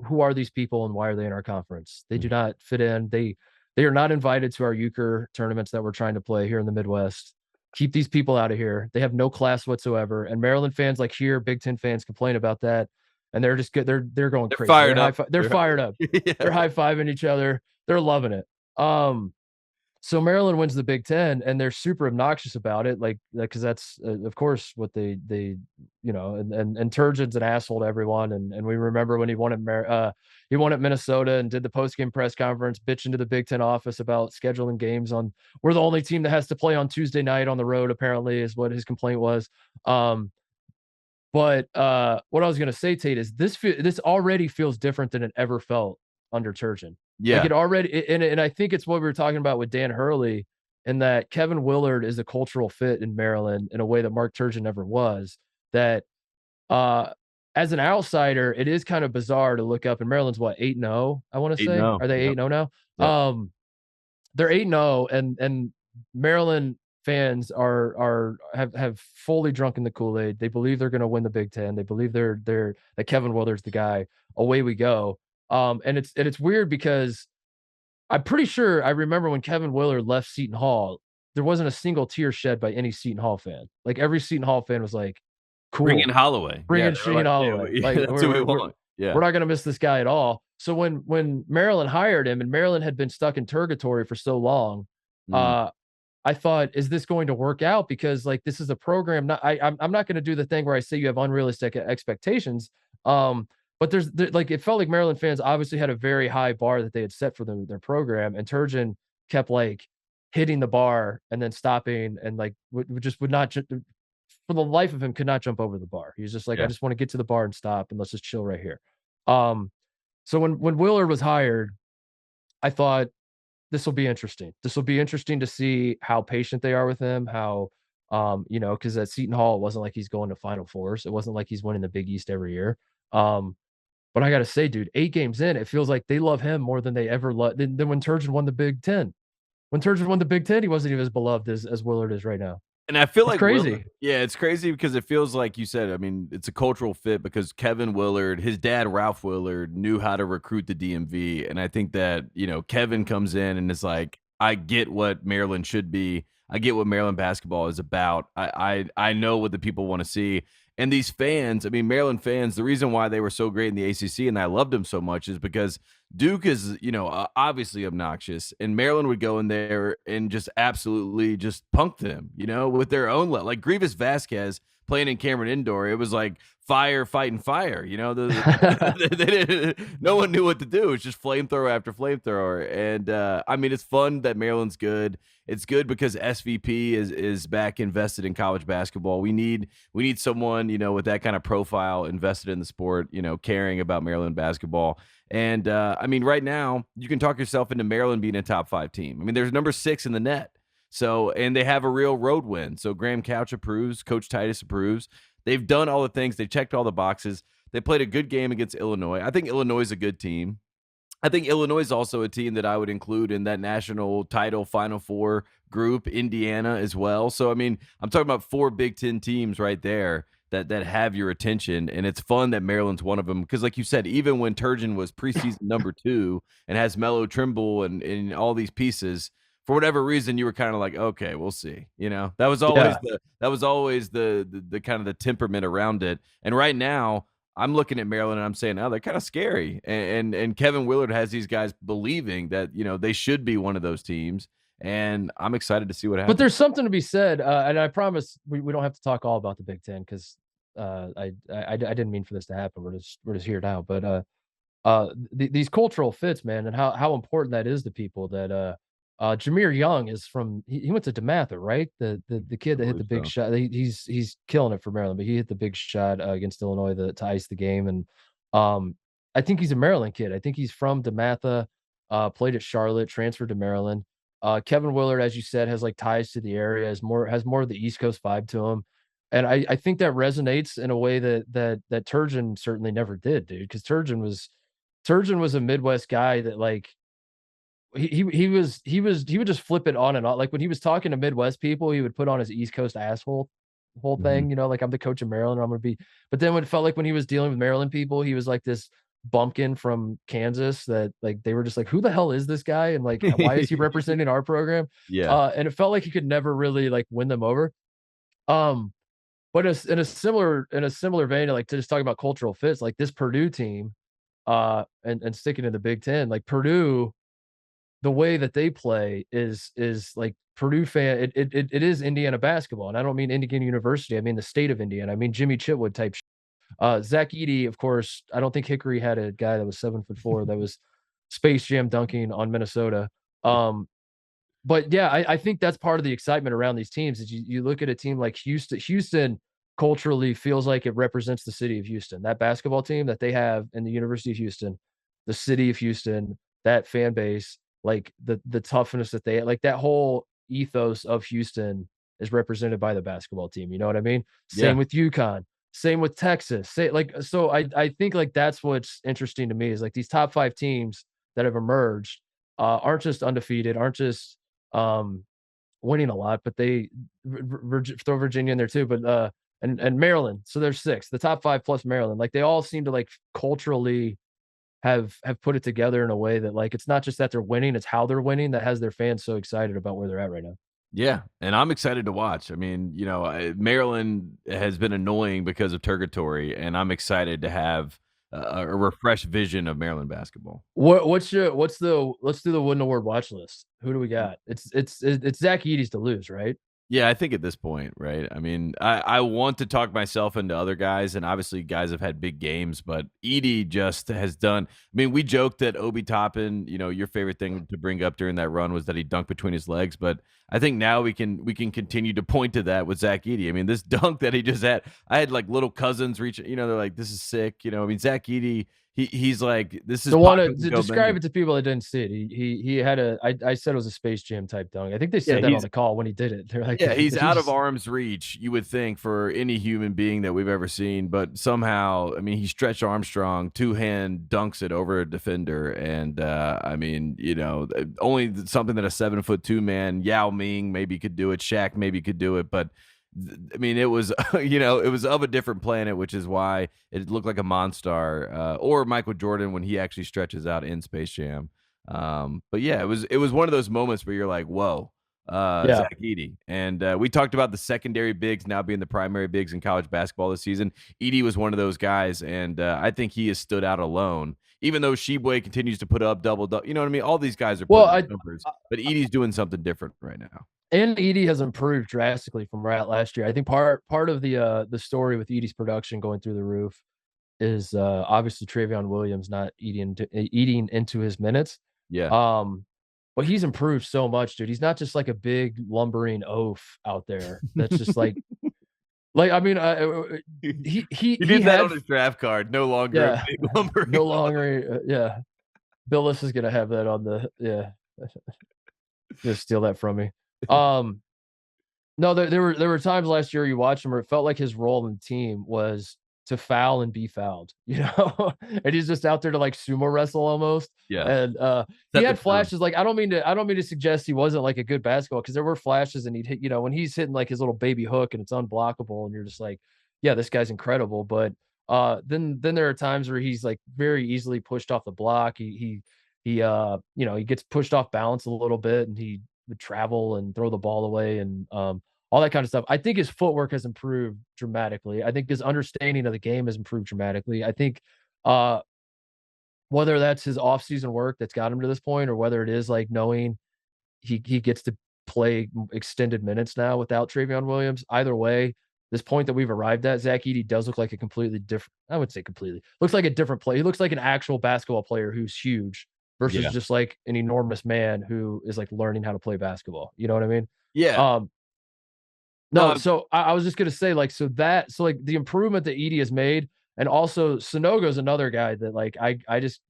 who are these people and why are they in our conference? They do Mhm. not fit in. They are not invited to our euchre tournaments that we're trying to play here in the Midwest. Keep these people out of here. They have no class whatsoever. And Maryland fans like hear Big Ten fans complain about that, and they're just good. They're going They're crazy. fired up. They're fired up. Yeah, They're high fiving each other. They're loving it. So Maryland wins the Big Ten, and they're super obnoxious about it, like because that's of course what they and Turgeon's an asshole to everyone, and we remember when he won at Minnesota and did the post game press conference, bitching to the Big Ten office about scheduling games on. We're the only team that has to play on Tuesday night on the road. Apparently, is what his complaint was. But what I was gonna say, Tate, is this already feels different than it ever felt under Turgeon. Like yeah, it already, and I think it's what we were talking about with Dan Hurley, in that Kevin Willard is a cultural fit in Maryland in a way that Mark Turgeon never was. That uh, as an outsider, it is kind of bizarre to look up. And Maryland's what 8-0, I want to say. 8-0. Are they Yep, 8-0 now? yep. They're 8-0, and Maryland fans have fully drunken the Kool-Aid. They believe they're gonna win the Big Ten. They believe they're that Kevin Willard's the guy. Away we go. And it's weird because I'm pretty sure I remember when Kevin Willard left Seton Hall, there wasn't a single tear shed by any Seton Hall fan. Like every Seton Hall fan was like, Bring in "Cool, Holloway. bring Yeah, in they were Shaheen like, yeah, Holloway. Like that's who we want. Yeah. we're not gonna miss this guy at all." So when Maryland hired him, and Maryland had been stuck in purgatory for so long, Mm, uh, I thought, is this going to work out? Because like this is a program. I'm not going to do the thing where I say you have unrealistic expectations. But like it felt like Maryland fans obviously had a very high bar that they had set for their program, and Turgeon kept like hitting the bar and then stopping, and like would not for the life of him could not jump over the bar. He's just like, I yeah. just want to get to the bar and stop, and let's just chill right here. Um, so when Willard was hired, I thought this will be interesting. This will be interesting to see how patient they are with him, how because at Seton Hall, it wasn't like he's going to Final Fours. It wasn't like he's winning the Big East every year. Um, but I gotta say, dude, 8 games in, it feels like they love him more than they ever loved than when Turgeon won the Big Ten. When Turgeon won the Big Ten, he wasn't even as beloved as Willard is right now. And I feel It's like Willard, crazy. yeah, it's crazy because it feels like you said, I mean, it's a cultural fit because Kevin Willard, his dad, Ralph Willard, knew how to recruit the DMV. And I think that, Kevin comes in and is like, I get what Maryland should be. I get what Maryland basketball is about. I know what the people want to see. And these fans, I mean, Maryland fans, the reason why they were so great in the ACC and I loved them so much is because Duke is, obviously obnoxious, and Maryland would go in there and just absolutely just punk them, with their own like Grievous Vasquez playing in Cameron Indoor, it was like fire fighting fire. No one knew what to do. It's just flamethrower after flamethrower. And I mean, it's fun that Maryland's good. It's good because SVP is back invested in college basketball. We need someone, with that kind of profile invested in the sport, caring about Maryland basketball. And I mean, right now you can talk yourself into Maryland being a top 5 team. I mean, there's number 6 in the net. So, and they have a real road win. So Graham Couch approves, Coach Titus approves. They've done all the things. They've checked all the boxes. They played a good game against Illinois. I think Illinois is a good team. I think Illinois is also a team that I would include in that national title Final Four group, Indiana as well. So, I mean, I'm talking about 4 Big Ten teams right there that have your attention, and it's fun that Maryland's one of them because, like you said, even when Turgeon was preseason number 2 and has Melo Trimble and all these pieces, for whatever reason, you were kind of like, okay, we'll see. That was always the kind of the temperament around it. And right now, I'm looking at Maryland and I'm saying, oh, they're kind of scary. And Kevin Willard has these guys believing that, they should be one of those teams. And I'm excited to see what happens. But there's something to be said. And I promise we don't have to talk all about the Big Ten because I didn't mean for this to happen. We're just here now. But these cultural fits, man, and how important that is to people that Jameer Young is from he went to DeMatha, right? The kid that hit the big shot. He's killing it for Maryland, but he hit the big shot against Illinois to ice the game. And I think he's a Maryland kid. I think he's from DeMatha, played at Charlotte, transferred to Maryland. Kevin Willard, as you said, has like ties to the area, has more of the East Coast vibe to him. And I think that resonates in a way that Turgeon certainly never did, dude. Because Turgeon was a Midwest guy that like he would just flip it on and on. Like when he was talking to Midwest people, he would put on his East Coast asshole whole thing, like I'm the coach of Maryland, I'm gonna be. But then when it felt like when he was dealing with Maryland people, he was like this bumpkin from Kansas that like they were just like, who the hell is this guy? And like, why is he representing our program? Yeah. And it felt like he could never really like win them over. But in a similar vein, like to just talk about cultural fits, like this Purdue team, and sticking to the Big Ten, like Purdue, the way that they play is like Purdue fan. It is Indiana basketball, and I don't mean Indiana University. I mean the state of Indiana. I mean Jimmy Chitwood type. Zach Edey, of course. I don't think Hickory had a guy that was 7'4" that was Space Jam dunking on Minnesota. But yeah, I think that's part of the excitement around these teams. Is you look at a team like Houston. Houston culturally feels like it represents the city of Houston. That basketball team that they have in the University of Houston, the city of Houston, that fan base. Like the toughness that they like, that whole ethos of Houston is represented by the basketball team. You know what I mean? Same with UConn, same with Texas. So I think like that's what's interesting to me is like these top 5 teams that have emerged aren't just undefeated, aren't just winning a lot, but they throw Virginia in there too. But and Maryland, so there's 6, the top 5 plus Maryland. Like they all seem to like culturally have put it together in a way that like it's not just that they're winning, it's how they're winning that has their fans so excited about where they're at right now. Yeah, and I'm excited to watch. I mean, Maryland has been annoying because of Turgatory, and I'm excited to have a refreshed vision of Maryland basketball. Let's do the Wooden Award watch list. Who do we got? It's Zach Edey's to lose, right? Yeah, I think at this point, right? I mean, I want to talk myself into other guys, and obviously guys have had big games, but Edey just has done. I mean, we joked that Obi Toppin, your favorite thing to bring up during that run was that he dunked between his legs, but I think now we can continue to point to that with Zach Edey. I mean, this dunk that he just had, I had like little cousins reaching, they're like, this is sick. I mean, Zach Edey, he's like, this is the one to describe it to people that didn't see it. He had I said it was a Space Jam type dunk. I think they said that on the call when he did it. They're like, yeah, he's out of arm's reach, you would think, for any human being that we've ever seen, but somehow, I mean, he stretched Armstrong, 2-hand dunks it over a defender, and I mean, only something that a 7'2" man, Yao Ming maybe could do it, Shaq maybe could do it, but I mean, it was, it was of a different planet, which is why it looked like a Monstar, or Michael Jordan when he actually stretches out in Space Jam. But yeah, it was one of those moments where you're like, whoa, Zach Edey. And we talked about the secondary bigs now being the primary bigs in college basketball this season. Edey was one of those guys, and I think he has stood out alone. Even though Sheboy continues to put up double, you know what I mean? All these guys are putting up numbers, but Edey's doing something different right now. And Edey has improved drastically from last year. I think part of the story with Edey's production going through the roof is obviously Travion Williams not eating into his minutes. Yeah. But he's improved so much, dude. He's not just like a big lumbering oaf out there. That's just like I mean, he did that on his draft card. No longer a big lumbering. No longer, yeah. Billis is gonna have that on the Just steal that from me. No, there were times last year you watched him where it felt like his role in the team was to foul and be fouled, you know? And he's just out there to like sumo wrestle almost. Yeah. And he had flashes. Like I don't mean to suggest he wasn't like a good basketball, because there were flashes and he'd hit, you know, when he's hitting like his little baby hook and it's unblockable and you're just like, yeah, this guy's incredible. But then there are times where he's like very easily pushed off the block. He you know, he gets pushed off balance a little bit and he would travel and throw the ball away and all that kind of stuff. I think his footwork has improved dramatically. I think his understanding of the game has improved dramatically. I think whether that's his off-season work that's got him to this point, or whether it is like knowing he gets to play extended minutes now without Travion Williams, either way, this point that we've arrived at, Zach Edey does look like a completely different, I would say completely, looks like a different player. He looks like an actual basketball player who's huge versus just like an enormous man who is like learning how to play basketball. You know what I mean? Yeah. No, so I was just gonna say, like, so like the improvement that Edey has made, and also Sonogo's another guy that like I just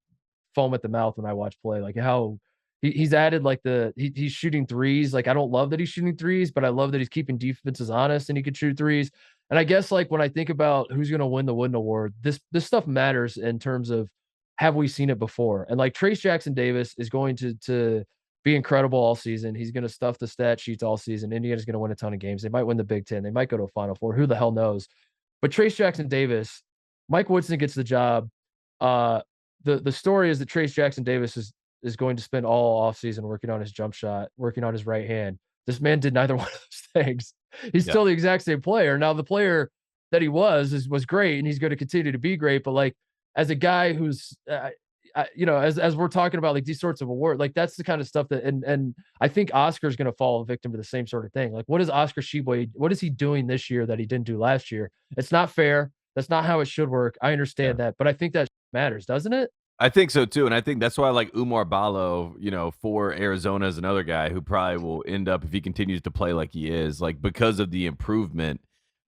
foam at the mouth when I watch play, like how he's added like he's shooting threes. Like I don't love that he's shooting threes, but I love that he's keeping defenses honest and he could shoot threes. And I guess like when I think about who's gonna win the Wooden Award, this stuff matters in terms of have we seen it before? And like Trayce Jackson-Davis is going to be incredible all season. He's going to stuff the stat sheets all season. Indiana's going to win a ton of games. They might win the Big Ten. They might go to a Final Four. Who the hell knows? But Trayce Jackson-Davis, Mike Woodson gets the job. The story is that Trayce Jackson-Davis is going to spend all offseason working on his jump shot, working on his right hand. This man did neither one of those things. He's still the exact same player. Now, the player that he was great, and he's going to continue to be great. But like, as a guy who's you know, as we're talking about like these sorts of awards, like that's the kind of stuff that, and I think Oscar's going to fall victim to the same sort of thing. Like, what is Oscar Tshiebwe? What is he doing this year that he didn't do last year? It's not fair. That's not how it should work. I understand that, but I think that matters, doesn't it? I think so too, and I think that's why I like Umar Ballo, you know, for Arizona is another guy who probably will end up, if he continues to play like he is, like because of the improvement,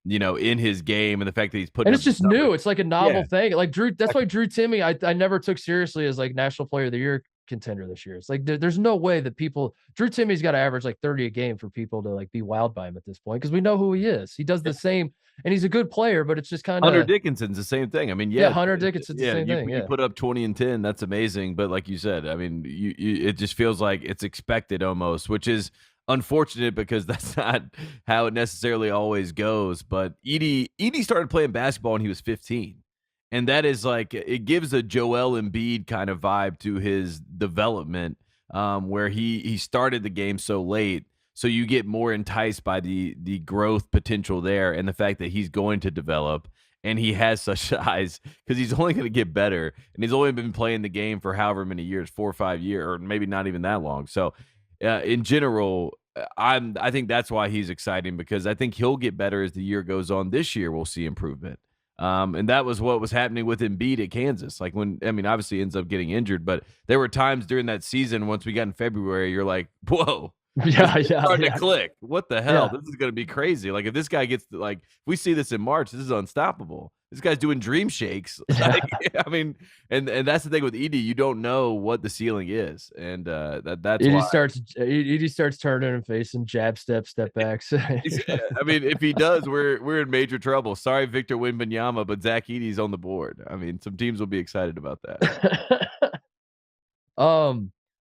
you know, in his game and the fact that he's putting. And it's just new. It's like a novel thing. Like Drew, that's why Drew Timme, I never took seriously as like National Player of the Year contender this year. It's like there's no way that Drew Timme's got to average like 30 a game for people to like be wowed by him at this point, because we know who he is. He does the same, and he's a good player, but it's just kind of. Hunter Dickinson's the same thing. I mean, Hunter Dickinson's the same thing. You put up 20 and 10, that's amazing. But like you said, I mean, it just feels like it's expected almost, which is unfortunate because that's not how it necessarily always goes. But Edey started playing basketball when he was 15. And that is like, it gives a Joel Embiid kind of vibe to his development, where he started the game so late. So you get more enticed by the growth potential there and the fact that he's going to develop and he has such eyes because he's only going to get better. And he's only been playing the game for however many years, 4 or 5 years, or maybe not even that long. So in general, I think that's why he's exciting, because I think he'll get better as the year goes on. This year we'll see improvement. And that was what was happening with Embiid at Kansas. Like obviously he ends up getting injured, but there were times during that season, once we got in February, you're like, whoa, starting to click. What the hell? This is going to be crazy. Like if this guy gets if we see this in March, this is unstoppable. This guy's doing dream shakes. Like, I mean, and that's the thing with Edey. You don't know what the ceiling is, and that's why Edey starts turning and facing jab step backs. I mean, if he does, we're in major trouble. Sorry, Victor Wembanyama, but Zach Edey's on the board. I mean, some teams will be excited about that.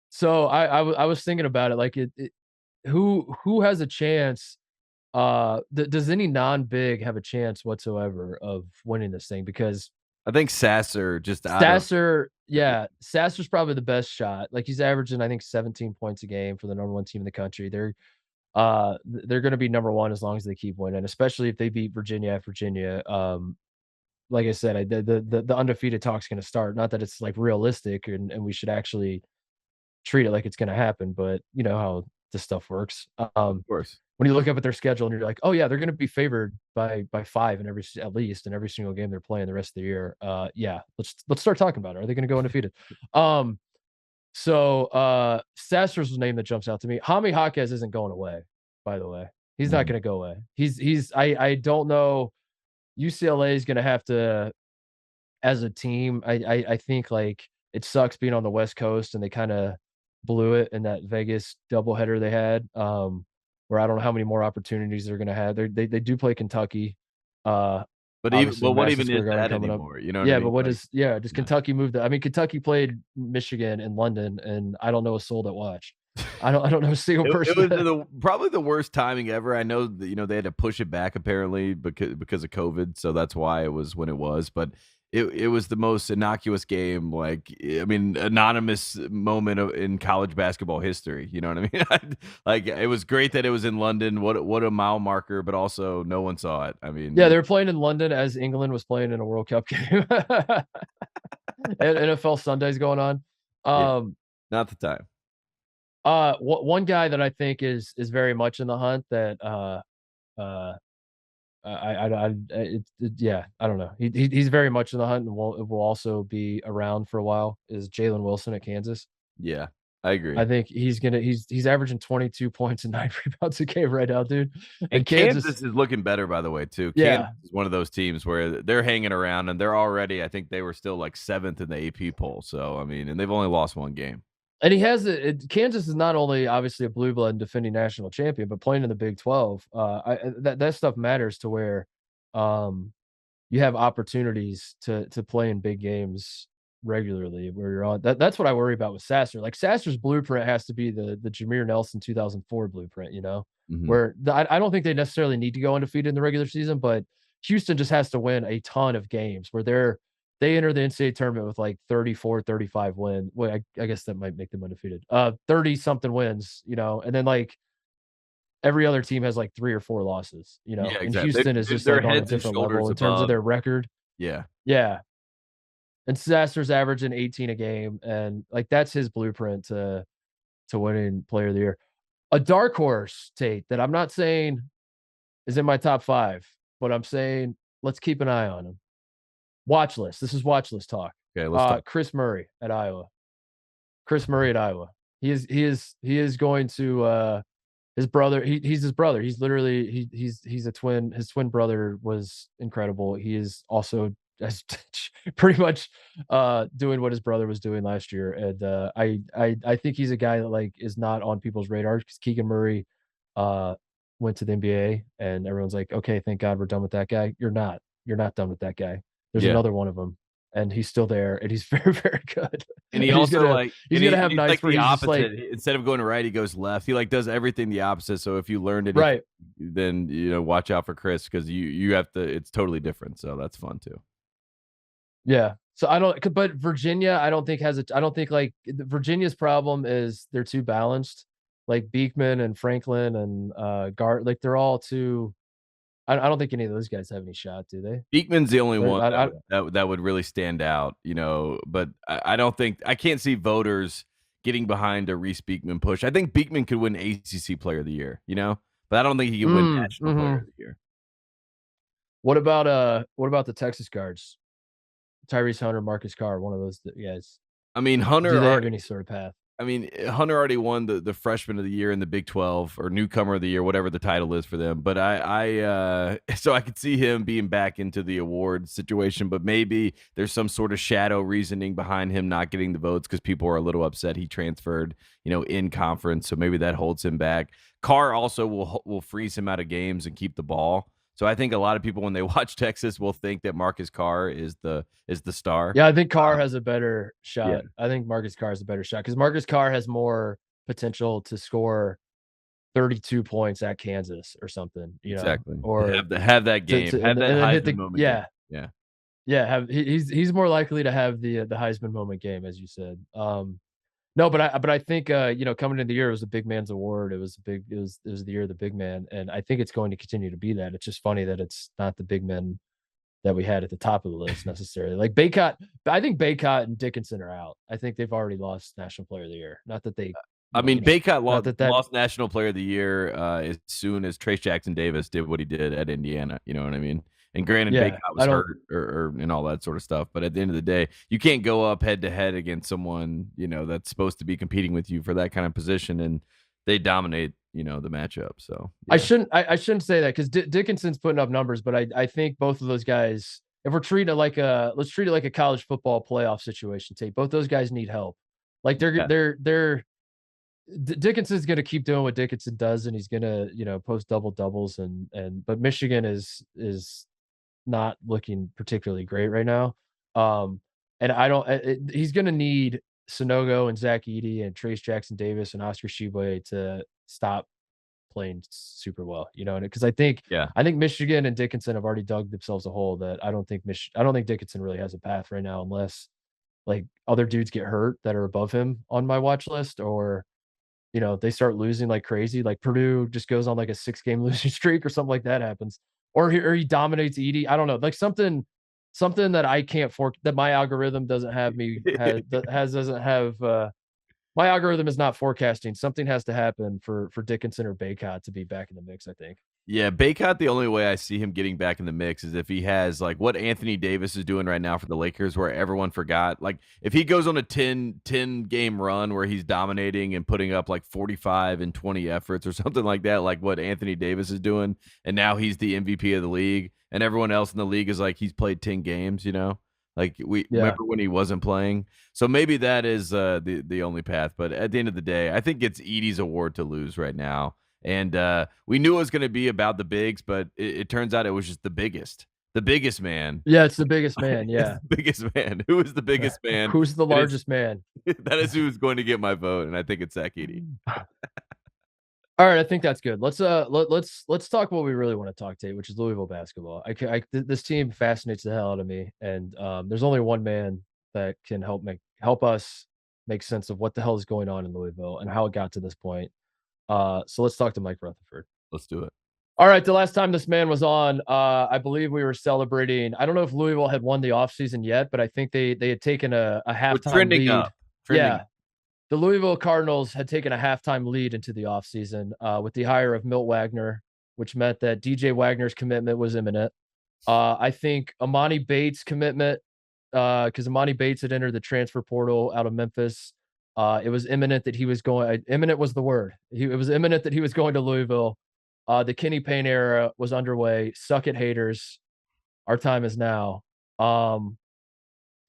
So I was thinking about it, like who has a chance? Does any non-big have a chance whatsoever of winning this thing? Because I think Sasser's probably the best shot. Like he's averaging, I think, 17 points a game for the number one team in the country. They're going to be number one as long as they keep winning, especially if they beat Virginia at Virginia. Like I said, the undefeated talk's going to start. Not that it's like realistic and we should actually treat it like it's going to happen, but you know how this stuff works. Of course. When you look up at their schedule and you're like, oh yeah, they're going to be favored by 5 in at least in every single game they're playing the rest of the year. Yeah, let's start talking about it. Are they going to go undefeated? So Sasser's the name that jumps out to me. Jaime Jaquez isn't going away, by the way. He's not going to go away. I don't know. UCLA is going to have to, as a team, I think like it sucks being on the West Coast and they kind of blew it in that Vegas doubleheader they had. Where I don't know how many more opportunities they're going to have. They do play Kentucky. But what even is that anymore? You know what I mean? But what is does Kentucky move that? I mean, Kentucky played Michigan in London, and I don't know a soul that watched. I don't know a single person. It was probably the worst timing ever. I know that, they had to push it back apparently because of COVID, so that's why it was when it was. But it was the most innocuous game, anonymous moment in college basketball history. You know what I mean? Like, it was great that it was in London. What a mile marker, but also no one saw it. I mean, yeah, they were playing in London as England was playing in a World Cup game. NFL Sunday's going on. Not the time. One guy that I think is very much in the hunt that I don't know. He's very much in the hunt and will also be around for a while is Jalen Wilson at Kansas. Yeah, I agree. I think he's averaging 22 points and 9 rebounds a game right now, dude. And Kansas is looking better, by the way, too. Yeah. Kansas is one of those teams where they're hanging around and they're already, I think they were still like 7th in the AP poll. So, I mean, and they've only lost one game. And he has Kansas is not only obviously a blue blood and defending national champion, but playing in the Big 12. That stuff matters to where you have opportunities to play in big games regularly where you're on. That's what I worry about with Sasser. Like Sasser's blueprint has to be the Jameer Nelson 2004 blueprint, where I don't think they necessarily need to go undefeated in the regular season, but Houston just has to win a ton of games where they enter the NCAA tournament with like 34, 35 wins. Well, I guess that might make them undefeated. 30 something wins, and then like every other team has like 3 or 4 losses, Yeah, exactly. And Houston is just like on a different level in terms of their record. Yeah. Yeah. And Sasser's averaging 18 a game, and like that's his blueprint to winning player of the year. A dark horse, Tate, that I'm not saying is in my top 5, but I'm saying let's keep an eye on him. Watchlist. This is watchlist talk. Okay, let's talk. Chris Murray at Iowa. He is going to his brother. He's his brother. He's literally he's a twin. His twin brother was incredible. He is also pretty much doing what his brother was doing last year. And I think he's a guy that like is not on people's radar because Keegan Murray went to the NBA and everyone's like, okay, thank God we're done with that guy. You're not done with that guy. There's another one of them, and he's still there, and he's very, very good. And he's gonna have nights like the opposite. Instead of going right, he goes left. He like does everything the opposite. So if you learned it, right, then watch out for Chris because you have to. It's totally different. So that's fun too. Yeah. So but Virginia, I don't think like Virginia's problem is they're too balanced. Like Beekman and Franklin and Gart, like they're all too. I don't think any of those guys have any shot, do they? Beekman's the only one that would really stand out, but I don't think I can't see voters getting behind a Reese Beekman push. I think Beekman could win ACC Player of the Year, but I don't think he could win National Player of the Year. What about the Texas guards? Tyrese Hunter, Marcus Carr, one of those guys. I mean, Hunter. Do they have any sort of path? I mean, Hunter already won the freshman of the year in the Big 12 or newcomer of the year, whatever the title is for them. But so I could see him being back into the award situation, but maybe there's some sort of shadow reasoning behind him not getting the votes because people are a little upset he transferred, in conference. So maybe that holds him back. Carr also will freeze him out of games and keep the ball. So I think a lot of people when they watch Texas will think that Marcus Carr is the star. Yeah, I think Carr has a better shot. Yeah. I think Marcus Carr has a better shot because Marcus Carr has more potential to score 32 points at Kansas or something. Exactly. Or have that game. Have that Heisman moment. Yeah. Game. Yeah. He's more likely to have the Heisman moment game, as you said. No, but I think coming into the year it was a big man's award. It was the year of the big man, and I think it's going to continue to be that. It's just funny that it's not the big men that we had at the top of the list necessarily. Like Baycott, I think Baycott and Dickinson are out. I think they've already lost National Player of the Year. Not that they I mean, Baycott that lost National Player of the Year as soon as Trace Jackson Davis did what he did at Indiana. You know what I mean? And granted, yeah, Baycott was hurt or and all that sort of stuff. But at the end of the day, you can't go up head to head against someone, you know, that's supposed to be competing with you for that kind of position, and they dominate, you know, the matchup. So yeah. I shouldn't say that because Dickinson's putting up numbers, but I think both of those guys, if we're treating it like let's treat it like a college football playoff situation. Tate, both those guys need help. Like Dickinson's going to keep doing what Dickinson does, and he's going to, you know, post double doubles but Michigan is not looking particularly great right now. And I don't, he's going to need Sonogo and Zach Edey and Trace Jackson Davis and Oscar Tshiebwe to stop playing super well, you know, because I think Michigan and Dickinson have already dug themselves a hole that I don't think Dickinson really has a path right now, unless like other dudes get hurt that are above him on my watch list, or you know, they start losing like crazy. Like Purdue just goes on like a 6-game losing streak or something like that happens. Or he dominates Edey. I don't know. Like something that I can't that my algorithm doesn't have doesn't have my algorithm is not forecasting. Something has to happen for Dickinson or Baycott to be back in the mix, I think. Yeah, Baycott, the only way I see him getting back in the mix is if he has like what Anthony Davis is doing right now for the Lakers, where everyone forgot. Like if he goes on a 10 game run where he's dominating and putting up like 45 and 20 efforts or something like that, like what Anthony Davis is doing, and now he's the MVP of the league, and everyone else in the league is like he's played 10 games, you know? Like remember when he wasn't playing. So maybe that is the only path. But at the end of the day, I think it's Edey's award to lose right now. And we knew it was going to be about the bigs, but it turns out it was just the biggest man. Yeah, it's the biggest man. Yeah, the biggest man. Who is the biggest man? Who's the largest man? That is who's going to get my vote, and I think it's Zach Edey. All right, I think that's good. Let's talk what we really want to talk, Tate, which is Louisville basketball. This team fascinates the hell out of me, and there's only one man that can help us make sense of what the hell is going on in Louisville and how it got to this point. So let's talk to Mike Rutherford. Let's do it. All right. The last time this man was on, I believe we were celebrating. I don't know if Louisville had won the offseason yet, but I think they had taken a halftime lead. Up. The Louisville Cardinals had taken a halftime lead into the offseason with the hire of Milt Wagner, which meant that DJ Wagner's commitment was imminent. I think Amani Bates' commitment, because Amani Bates had entered the transfer portal out of Memphis. It was imminent that he was going. Imminent was the word. It was imminent that he was going to Louisville. The Kenny Payne era was underway. Suck it, haters. Our time is now. But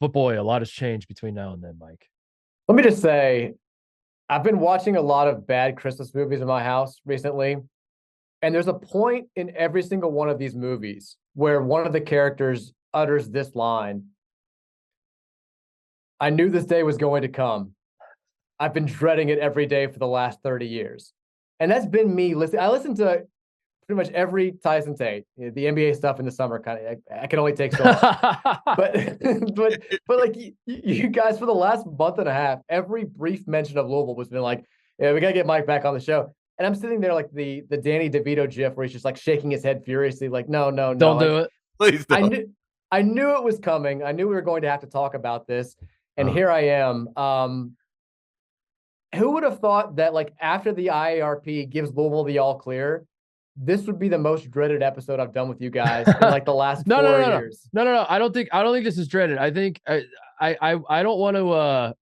boy, a lot has changed between now and then, Mike. Let me just say, I've been watching a lot of bad Christmas movies in my house recently, and there's a point in every single one of these movies where one of the characters utters this line: "I knew this day was going to come. I've been dreading it every day for the last 30 years. And that's been me listening. I listen to pretty much every Titus and Tate. The NBA stuff in the summer I can only take so long. but like you guys, for the last month and a half, every brief mention of Louisville was been like, yeah, we gotta get Mike back on the show. And I'm sitting there like the Danny DeVito gif where he's just like shaking his head furiously, like, no. Don't like, do it. Please don't. I knew it was coming. I knew we were going to have to talk about this. And here I am. Who would have thought that, like, after the IARP gives Louisville the all clear, this would be the most dreaded episode I've done with you guys in like the last 4 years? No. I don't think this is dreaded. I think I don't want to.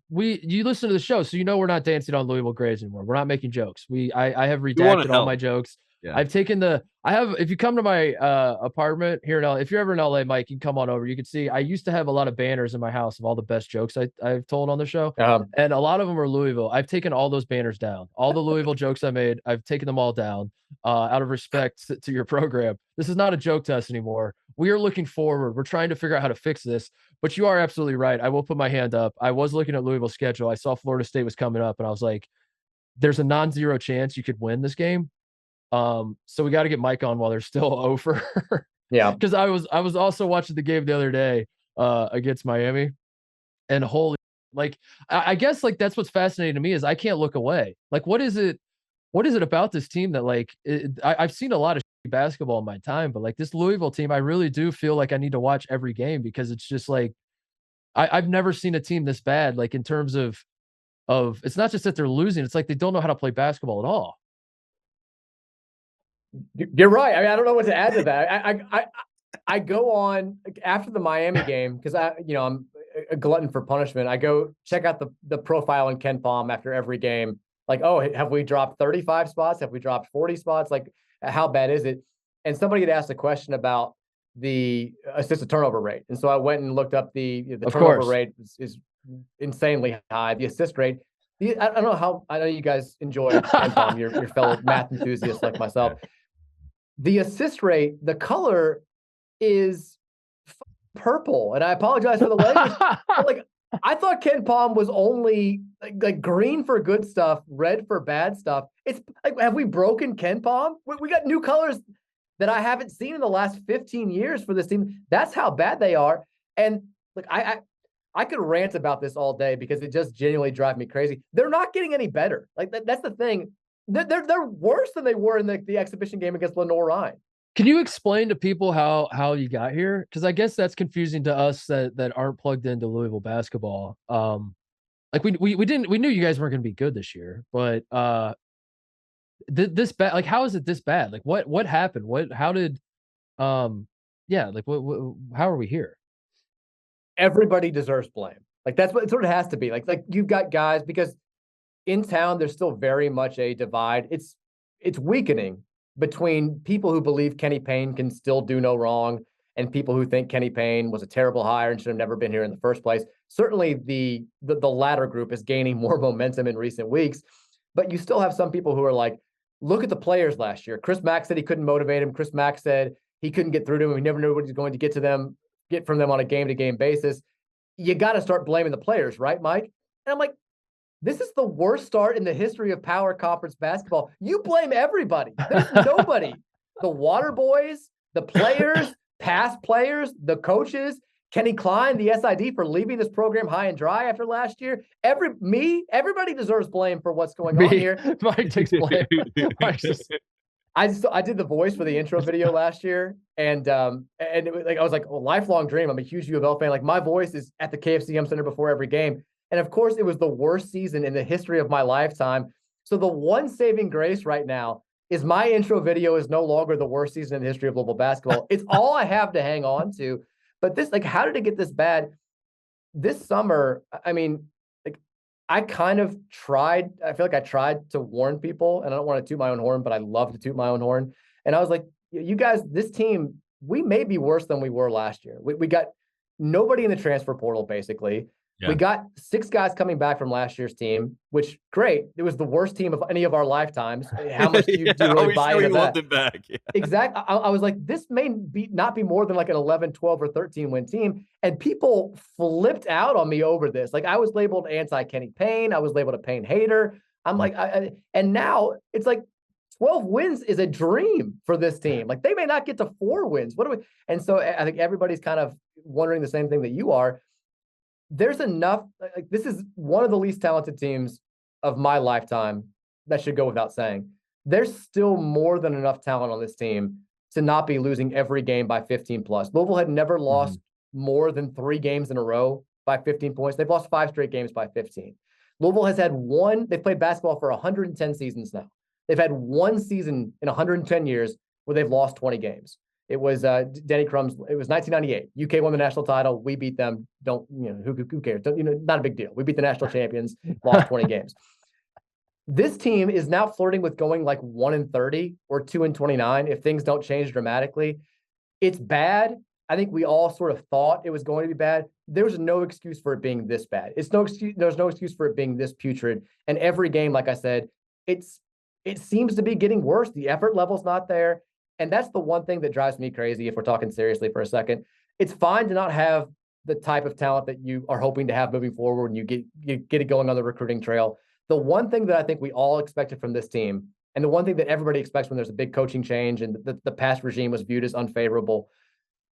You listen to the show, so you know we're not dancing on Louisville grades anymore. We're not making jokes. I have redacted all my jokes. Yeah. If you come to my apartment here in LA, if you're ever in LA, Mike, you can come on over. You can see I used to have a lot of banners in my house of all the best jokes I've told on the show. And a lot of them are Louisville. I've taken all those banners down. All the Louisville jokes I made, I've taken them all down out of respect to your program. This is not a joke to us anymore. We are looking forward. We're trying to figure out how to fix this. But you are absolutely right. I will put my hand up. I was looking at Louisville's schedule. I saw Florida State was coming up, and I was like, there's a non-zero chance you could win this game. So we got to get Mike on while they're still over. Yeah. Because I was also watching the game the other day against Miami, and I guess like that's what's fascinating to me is I can't look away. Like, what is it about this team that like I've seen a lot of basketball in my time, but like this Louisville team, I really do feel like I need to watch every game because it's just like I've never seen a team this bad, like in terms of it's not just that they're losing, it's like they don't know how to play basketball at all. You're right. I mean, I don't know what to add to that. I go on after the Miami game because I'm a glutton for punishment. I go check out the profile in Ken Palm after every game. Like, oh, have we dropped 35 spots? Have we dropped 40 spots? Like, how bad is it? And somebody had asked a question about the assist to turnover rate. And so I went and looked up the turnover rate is insanely high. The assist rate, I don't know how, I know you guys enjoy Ken Palm, your fellow math enthusiasts like myself. The assist rate, the color is purple. And I apologize for the language. But like, I thought Ken Palm was only like green for good stuff, red for bad stuff. It's like, have we broken Ken Palm? We got new colors that I haven't seen in the last 15 years for this team. That's how bad they are. And like, I could rant about this all day because it just genuinely drives me crazy. They're not getting any better. Like that's the thing. They're worse than they were in the exhibition game against Lenoir-Rhyne. Can you explain to people how you got here? Because I guess that's confusing to us that aren't plugged into Louisville basketball. Like we knew you guys weren't going to be good this year, but this bad. Like, how is it this bad? Like, what happened? How did like how are we here? Everybody deserves blame. Like that's what it has to be. Like you've got guys, because in town there's still very much a divide. It's weakening between people who believe Kenny Payne can still do no wrong and people who think Kenny Payne was a terrible hire and should have never been here in the first place. Certainly the latter group is gaining more momentum in recent weeks, but you still have some people who are like, look at the players last year. Chris Mack said he couldn't motivate him. Chris Mack said he couldn't get through to him. He never knew what he's going to get from them on a game-to-game basis. You got to start blaming the players, right, Mike? And I'm like, this is the worst start in the history of Power Conference basketball. You blame everybody. There's nobody. The water boys, the players, past players, the coaches, Kenny Klein, the SID for leaving this program high and dry after last year. Everybody deserves blame for what's going on here. Mike takes blame. I did the voice for the intro video last year, and it was like I was like a lifelong dream. I'm a huge U of L fan. Like my voice is at the KFCM Center before every game. And of course, it was the worst season in the history of my lifetime. So the one saving grace right now is my intro video is no longer the worst season in the history of Louisville basketball. It's all I have to hang on to. But this, like, how did it get this bad? This summer, I mean, like, I kind of tried. I feel like I tried to warn people, and I don't want to toot my own horn, but I love to toot my own horn. And I was like, you guys, this team, we may be worse than we were last year. We got nobody in the transfer portal, basically. Yeah. We got 6 guys coming back from last year's team, which great. It was the worst team of any of our lifetimes. How much do you really buy into that? Them back? Yeah. Exactly. I was like, this may not be more than like an 11, 12, or 13 win team. And people flipped out on me over this. Like I was labeled anti-Kenny Payne. I was labeled a Payne hater. I'm like, and now it's like 12 wins is a dream for this team. Like they may not get to 4 wins. What do we? And so I think everybody's kind of wondering the same thing that you are. There's enough, like this is one of the least talented teams of my lifetime. That should go without saying. There's still more than enough talent on this team to not be losing every game by 15 plus. Louisville had never lost more than 3 games in a row by 15 points. They've lost 5 straight games by 15. Louisville has had they've played basketball for 110 seasons now. They've had one season in 110 years where they've lost 20 games. It was Denny Crum's. It was 1998. UK won the national title. We beat them. Who cares? Not a big deal. We beat the national champions. Lost 20 games. This team is now flirting with going like 1-30 or 2-29 if things don't change dramatically. It's bad. I think we all sort of thought it was going to be bad. There's no excuse for it being this bad. There's no excuse for it being this putrid. And every game, like I said, it seems to be getting worse. The effort level's not there. And that's the one thing that drives me crazy if we're talking seriously for a second. It's fine to not have the type of talent that you are hoping to have moving forward and you get it going on the recruiting trail. The one thing that I think we all expected from this team, and the one thing that everybody expects when there's a big coaching change and the past regime was viewed as unfavorable,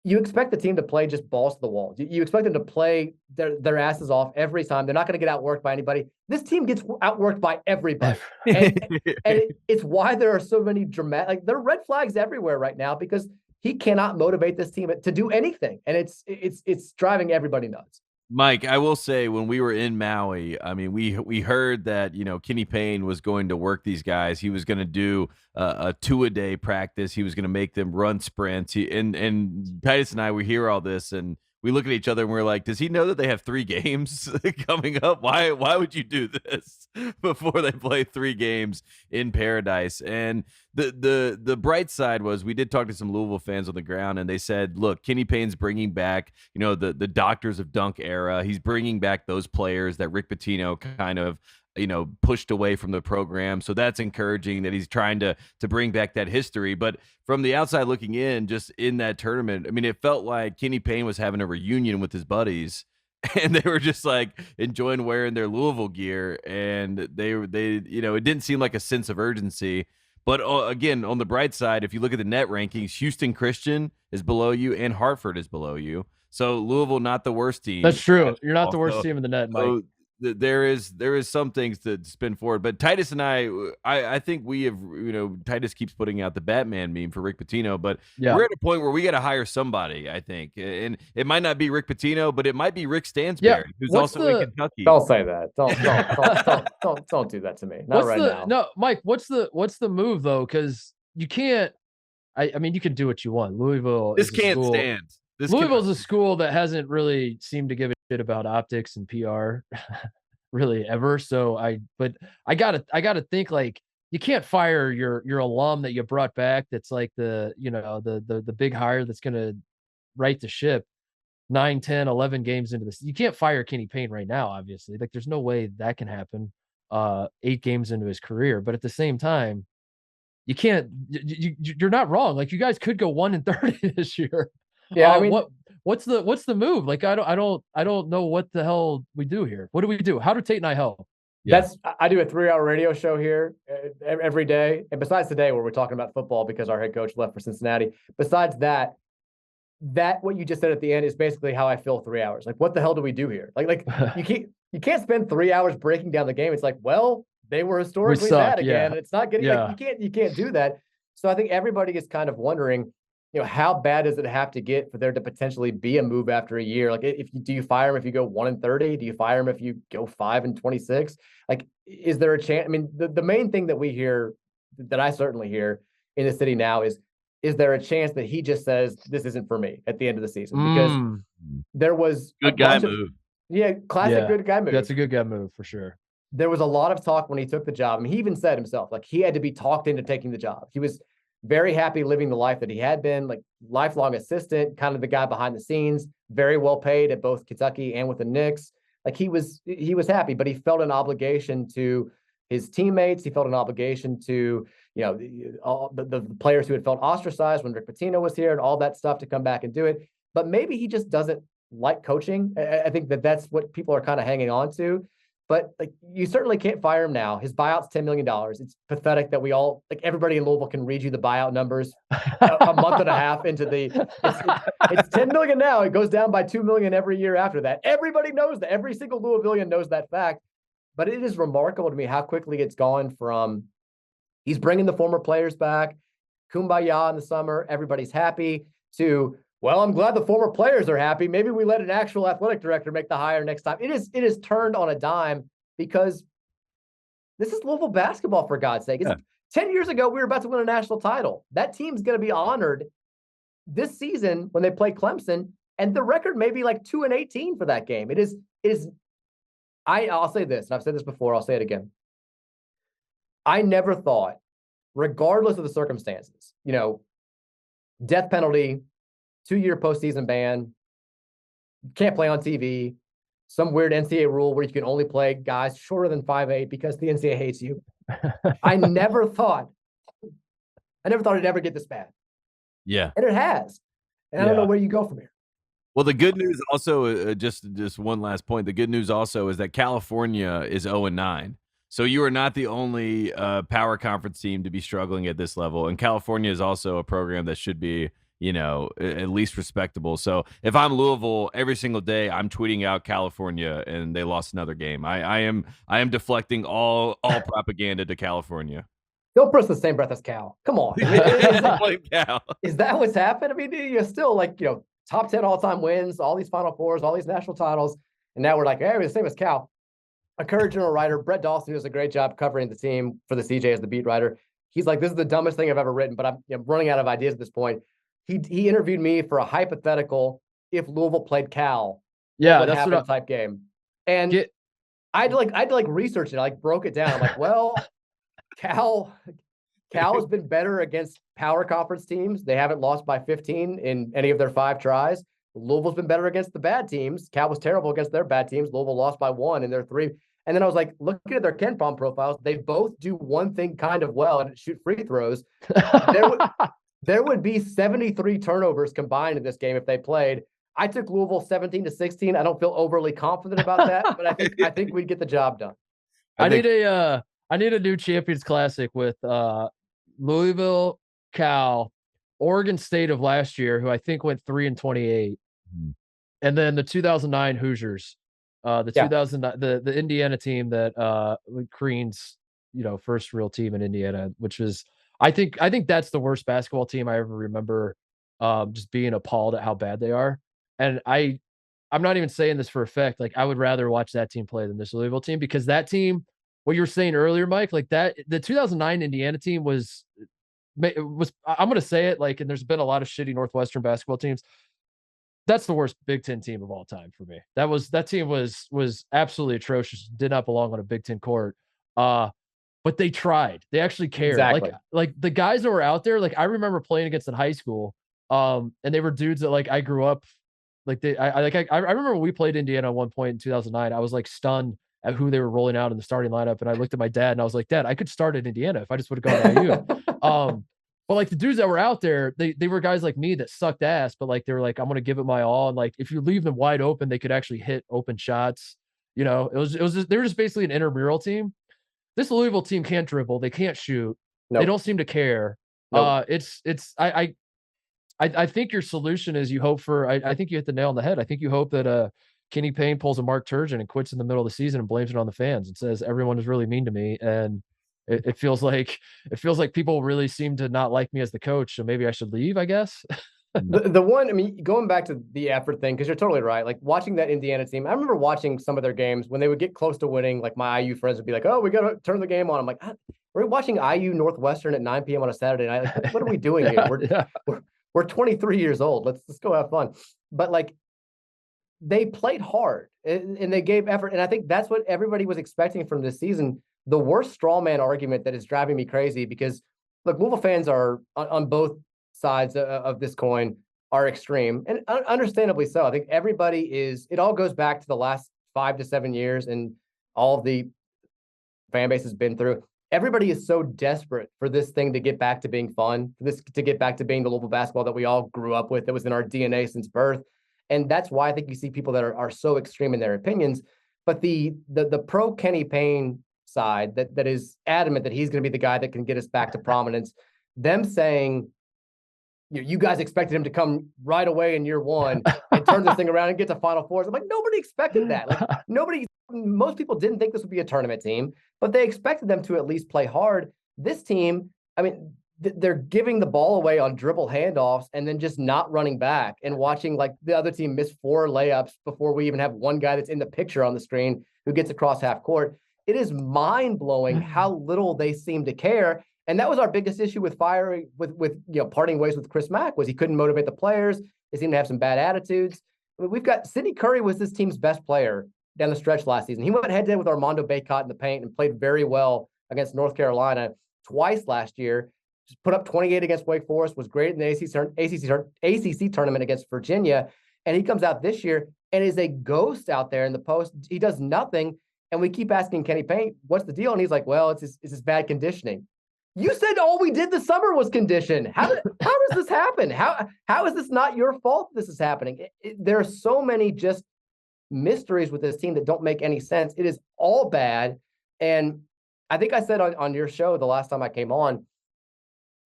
you expect the team to play just balls to the wall. You expect them to play their asses off every time. They're not going to get outworked by anybody. This team gets outworked by everybody. And it's why there are so many dramatic, like there are red flags everywhere right now because he cannot motivate this team to do anything. And it's driving everybody nuts. Mike, I will say when we were in Maui, I mean, we heard that, Kenny Payne was going to work these guys. He was going to do a 2-a-day practice. He was going to make them run sprints. And Titus and I, we hear all this and we look at each other and we're like, does he know that they have 3 games coming up? Why would you do this before they play 3 games in Paradise? And the bright side was we did talk to some Louisville fans on the ground, and they said, look, Kenny Payne's bringing back, the doctors of dunk era. He's bringing back those players that Rick Pitino kind of pushed away from the program. So that's encouraging that he's trying to bring back that history. But from the outside looking in, just in that tournament, I mean, it felt like Kenny Payne was having a reunion with his buddies, and they were just like enjoying wearing their Louisville gear. And they it didn't seem like a sense of urgency. But again, on the bright side, if you look at the net rankings, Houston Christian is below you and Hartford is below you. So Louisville, not the worst team. That's true. You're not the worst team in the net, Mike. So there is some things to spin forward, but Titus and I think we have, Titus keeps putting out the Batman meme for Rick Pitino, but we're at a point where we got to hire somebody, I think, and it might not be Rick Pitino, but it might be Rick Stansberry, who's also in Kentucky. Don't say that. Don't do that to me. Not right now. No, Mike. What's the move though? Because you can't. I mean, you can do what you want. Louisville. This can't stand. Louisville's a school that hasn't really seemed to give a shit about optics and PR really ever. So I gotta think, like, you can't fire your alum that you brought back. That's like the big hire that's going to right the ship 9, 10, 11 games into this. You can't fire Kenny Payne right now, obviously. Like, there's no way that can happen 8 games into his career. But at the same time, you can't, you're not wrong. Like, you guys could go 1-30 this year. Yeah, I mean, what's the move? Like, I don't know what the hell we do here. What do we do? How do Tate and I help? I do a 3-hour radio show here every day, and besides today where we're talking about football because our head coach left for Cincinnati. Besides that what you just said at the end is basically how I fill 3 hours. Like, what the hell do we do here? Like you can't spend 3 hours breaking down the game. It's like, well, they were historically bad again, and it's not getting like, you can't do that. So I think everybody is kind of wondering, how bad does it have to get for there to potentially be a move after a year? Like, do you fire him if you go 1-30? Do you fire him if you go 5-26? Like, is there a chance? I mean, the main thing that we hear, that I certainly hear in the city now is there a chance that he just says, this isn't for me at the end of the season? Because there was good guy move. Classic good guy move. That's a good guy move for sure. There was a lot of talk when he took the job. I mean, he even said himself, like, he had to be talked into taking the job. He was very happy living the life that he had been, like, lifelong assistant, kind of the guy behind the scenes, very well paid at both Kentucky and with the Knicks. Like, he was happy, but he felt an obligation to his teammates. He felt an obligation to, all the players who had felt ostracized when Rick Pitino was here and all that stuff, to come back and do it. But maybe he just doesn't like coaching. I think that's what people are kind of hanging on to. But, like, you certainly can't fire him now. His buyout's $10 million. It's pathetic that everybody in Louisville can read you the buyout numbers a month and a half into it's $10 million now. It goes down by $2 million every year after that. Everybody knows that. Every single Louisvillian knows that fact. But it is remarkable to me how quickly it's gone from he's bringing the former players back, kumbaya in the summer, everybody's happy, to, well, I'm glad the former players are happy. Maybe we let an actual athletic director make the hire next time. It is turned on a dime, because this is Louisville basketball, for God's sake. 10 years ago, we were about to win a national title. That team's going to be honored this season when they play Clemson, and the record may be like 2-18 for that game. It is. I'll say this, and I've said this before, I'll say it again. I never thought, regardless of the circumstances, death penalty, 2-year postseason ban, can't play on TV, some weird NCAA rule where you can only play guys shorter than 5'8" because the NCAA hates you. I never thought it'd ever get this bad. Yeah. And it has. And I don't know where you go from here. Well, the good news also, just one last point, the good news also is that California is 0-9. So you are not the only power conference team to be struggling at this level. And California is also a program that should be, at least respectable. So if I'm Louisville, every single day I'm tweeting out California and they lost another game. I am deflecting all propaganda to California. Don't press the same breath as Cal. Come on. Is that what's happened? I mean, you're still, like, top 10 all-time wins, all these Final Fours, all these national titles. And now we're like, hey, we're the same as Cal. A current general writer, Brett Dawson, does a great job covering the team for the CJ as the beat writer. He's like, this is the dumbest thing I've ever written, but I'm running out of ideas at this point. He interviewed me for a hypothetical if Louisville played Cal, Yeah, what would that's happen what type game. And I had to research it. I like broke it down. I'm like, well, Cal has been better against power conference teams. They haven't lost by 15 in any of their 5 tries. Louisville's been better against the bad teams. Cal was terrible against their bad teams. Louisville lost by 1 in their 3. And then I was like, looking at their KenPom profiles, they both do one thing kind of well, and shoot free throws. There would be 73 turnovers combined in this game if they played. I took Louisville 17-16. I don't feel overly confident about that, but I think we'd get the job done. I need a new Champions Classic with Louisville, Cal, Oregon State of last year, who I think went 3-28, and then the 2009 Hoosiers, the Indiana team that Crean's first real team in Indiana, which was I think that's the worst basketball team I ever remember. Just being appalled at how bad they are, and I'm not even saying this for effect. Like I would rather watch that team play than this Louisville team, because that team, what you were saying earlier, Mike, like that the 2009 Indiana team was I'm going to say it, like, and there's been a lot of shitty Northwestern basketball teams. That's the worst Big Ten team of all time for me. That team was absolutely atrocious. Did not belong on a Big Ten court. But they tried. They actually cared. Exactly. Like the guys that were out there, like I remember playing against in high school. And they were dudes that like I grew up. Like I remember when we played Indiana at one point in 2009. I was like stunned at who they were rolling out in the starting lineup, and I looked at my dad and I was like, Dad, I could start at Indiana if I just would have gone to IU. But like the dudes that were out there, they were guys like me that sucked ass, but like they were like, I'm gonna give it my all. And like if you leave them wide open, they could actually hit open shots. It was just, they were just basically an intramural team. This Louisville team can't dribble, they can't shoot, they don't seem to care. I think your solution is you hope for. I think you hit the nail on the head. I think you hope that Kenny Payne pulls a Mark Turgeon and quits in the middle of the season and blames it on the fans and says everyone is really mean to me, and it feels like people really seem to not like me as the coach, so maybe I should leave, I guess. The one, I mean, going back to the effort thing, because you're totally right. Like watching that Indiana team, I remember watching some of their games when they would get close to winning. Like my IU friends would be like, "Oh, we got to turn the game on." I'm like, "We're watching IU Northwestern at 9 p.m. on a Saturday night. Like, what are we doing here? We're 23 years old. Let's go have fun." But like, they played hard and they gave effort, and I think that's what everybody was expecting from this season. The worst straw man argument that is driving me crazy, because look, Louisville fans are on both sides of this coin are extreme, and understandably so. I think everybody is. It all goes back to the last 5 to 7 years and all of the fan base has been through. Everybody is so desperate for this thing to get back to being fun, for this to get back to being the Louisville basketball that we all grew up with, that was in our DNA since birth. And that's why I think you see people that are so extreme in their opinions. But the pro Kenny Payne side that is adamant that he's going to be the guy that can get us back to prominence, them saying, you guys expected him to come right away in year 1 and turn this thing around and get to Final Fours. I'm like, nobody expected that. Like most people didn't think this would be a tournament team, but they expected them to at least play hard. This team, I mean, they're giving the ball away on dribble handoffs and then just not running back and watching like the other team miss 4 layups before we even have one guy that's in the picture on the screen who gets across half court. It is mind-blowing how little they seem to care. And that was our biggest issue with parting ways with Chris Mack, was he couldn't motivate the players. They seemed to have some bad attitudes. I mean, we've got Sidney Curry was this team's best player down the stretch last season. He went head-to-head with Armando Baycott in the paint and played very well against North Carolina twice last year. Just put up 28 against Wake Forest, was great in the ACC tournament against Virginia. And he comes out this year and is a ghost out there in the post. He does nothing. And we keep asking Kenny Payne, what's the deal? And he's like, well, it's his bad conditioning. You said all we did this summer was condition. How does this happen? How is this not your fault this is happening? There are so many just mysteries with this team that don't make any sense. It is all bad. And I think I said on your show the last time I came on,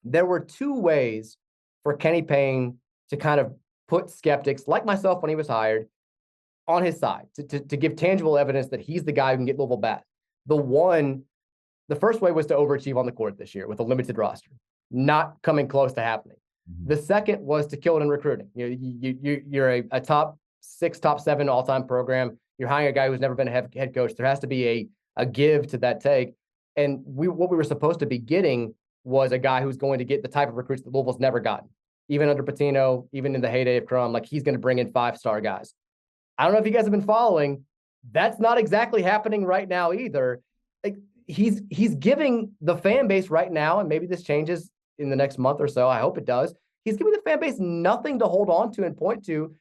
there were 2 ways for Kenny Payne to kind of put skeptics like myself when he was hired on his side, to give tangible evidence that he's the guy who can get Louisville back. The first way was to overachieve on the court this year with a limited roster, not coming close to happening. Mm-hmm. The second was to kill it in recruiting. You're a top 6, top 7 all-time program. You're hiring a guy who's never been a head coach. There has to be a give to that take. And what we were supposed to be getting was a guy who's going to get the type of recruits that Louisville's never gotten. Even under Pitino, even in the heyday of Crum, like he's going to bring in 5-star guys. I don't know if you guys have been following. That's not exactly happening right now either. Like he's giving the fan base right now, and maybe this changes in the next month or so. I hope it does. He's giving the fan base nothing to hold on to and point to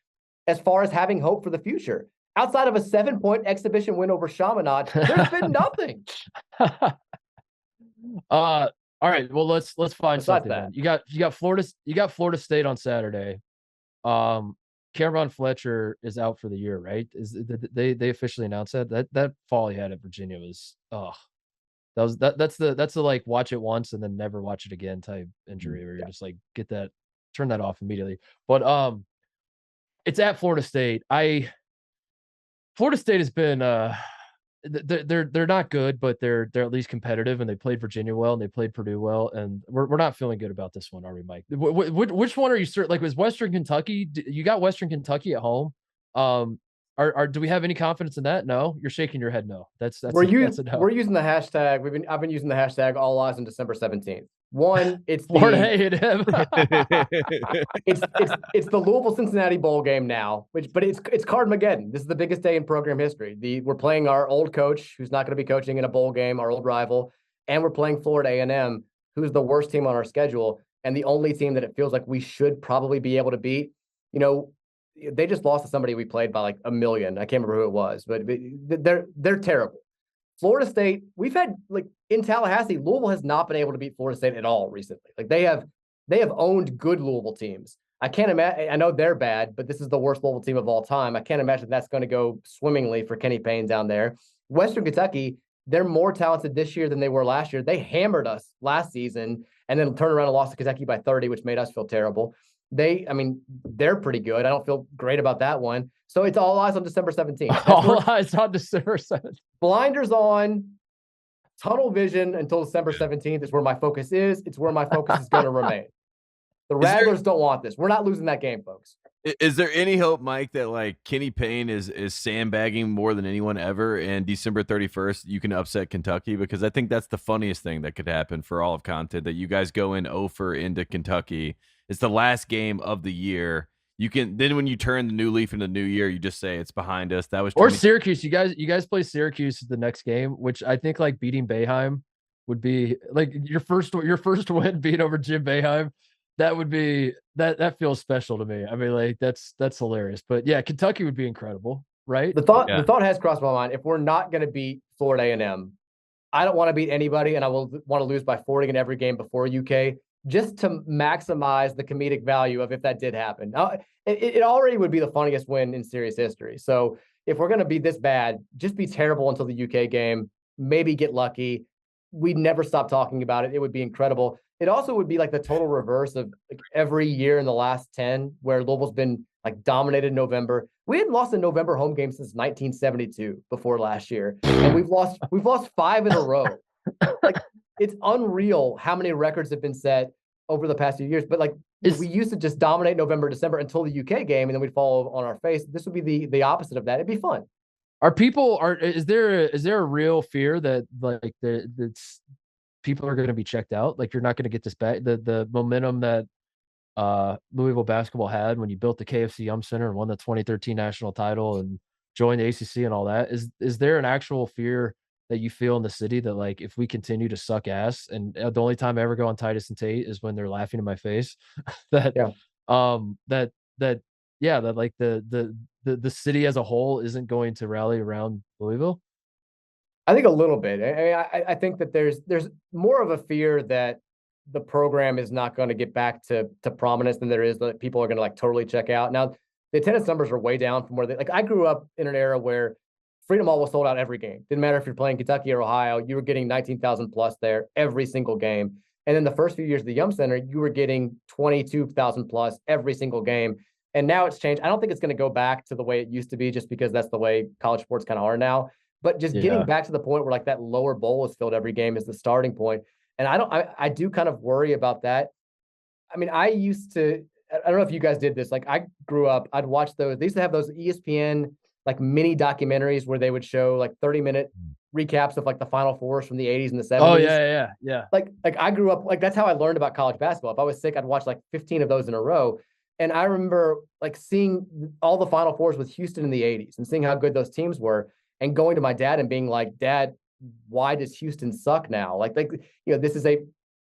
as far as having hope for the future. Outside of a 7-point exhibition win over Chaminade, there's been nothing. All right. Well, let's find Besides something. that. Then. You got Florida State on Saturday. Cameron Fletcher is out for the year, right? They officially announced that fall he had at Virginia was that's the like watch it once and then never watch it again type injury where you're just like turn that off immediately. But it's at Florida State. Florida State has been they're not good, but they're at least competitive, and they played Virginia well and they played Purdue well, and we're not feeling good about this one, are we, Mike? Which one are you certain? Like, was Western Kentucky? You got Western Kentucky at home. Do we have any confidence in that? No, you're shaking your head. No, that's We're using the hashtag. I've been using the hashtag all eyes on December 17th. One, it's Florida A&M. it's the Louisville Cincinnati bowl game now, but it's Cardmageddon. This is the biggest day in program history. We're playing our old coach, who's not going to be coaching in a bowl game, our old rival, and we're playing Florida A&M, who's the worst team on our schedule and the only team that it feels like we should probably be able to beat. You know, they just lost to somebody we played by like 1 million. I can't remember who it was, but they're terrible. Florida State, we've had like in Tallahassee, Louisville has not been able to beat Florida State at all recently. Like they have owned good Louisville teams. I can't imagine. I know they're bad, but this is the worst Louisville team of all time. I can't imagine that's going to go swimmingly for Kenny Payne down there. Western Kentucky, they're more talented this year than they were last year. They hammered us last season and then turned around and lost to Kentucky by 30, which made us feel terrible. They're pretty good. I don't feel great about that one. So it's all eyes on December 17th. All eyes on December 17th. Blinders on, tunnel vision until December 17th is where my focus is. It's where my focus is going to remain. The Rattlers don't want this. We're not losing that game, folks. Is there any hope, Mike, that like Kenny Payne is sandbagging more than anyone ever, and December 31st you can upset Kentucky? Because I think that's the funniest thing that could happen for all of content, that you guys go in 0-for into Kentucky. It's the last game of the year. You can then when you turn the new leaf in the new year, you just say it's behind us. That was or Syracuse. You guys play Syracuse the next game, which I think like beating Boeheim would be like your first win being over Jim Boeheim. That would be that feels special to me. I mean, like that's hilarious. But yeah, Kentucky would be incredible, right? The thought has crossed my mind. If we're not going to beat Florida A&M, I don't want to beat anybody, and I will want to lose by 40 in every game before UK, just to maximize the comedic value of if that did happen. It already would be the funniest win in series history. So if we're going to be this bad, just be terrible until the UK game, maybe get lucky. We'd never stop talking about it. It would be incredible. It also would be like the total reverse of like every year in the last 10 where Louisville's been like dominated in November. We hadn't lost a November home game since 1972 before last year. And we've lost 5 in a row. Like it's unreal how many records have been set over the past few years. But like we used to just dominate November, December until the UK game, and then we'd fall on our face. This would be the opposite of that. It'd be fun. Is there a real fear that like that's people are going to be checked out? Like you're not going to get this back. The momentum that Louisville basketball had when you built the KFC Yum Center and won the 2013 national title and joined the ACC and all that. Is there an actual fear that you feel in the city that like if we continue to suck ass, and the only time I ever go on Titus and Tate is when they're laughing in my face, that like the city as a whole isn't going to rally around Louisville? I think a little bit. I think that there's more of a fear that the program is not going to get back to prominence than there is that people are going to like totally check out. Now, the attendance numbers are way down from where they like. I grew up in an era where Freedom Hall was sold out every game. Didn't matter if you're playing Kentucky or Ohio, you were getting 19,000 plus there every single game. And then the first few years of the Yum Center, you were getting 22,000 plus every single game. And now it's changed. I don't think it's going to go back to the way it used to be just because that's the way college sports kind of are now. But just getting back to the point where like that lower bowl is filled every game is the starting point. And I do kind of worry about that. I mean, I don't know if you guys did this. Like I grew up, I'd watch those. They used to have those ESPN like mini documentaries where they would show like 30-minute recaps of like the Final Fours from the 80s and the 70s. Oh yeah. Like I grew up, like that's how I learned about college basketball. If I was sick, I'd watch like 15 of those in a row. And I remember like seeing all the Final Fours with Houston in the 80s and seeing how good those teams were, and going to my dad and being like, Dad, why does Houston suck now? Like, this is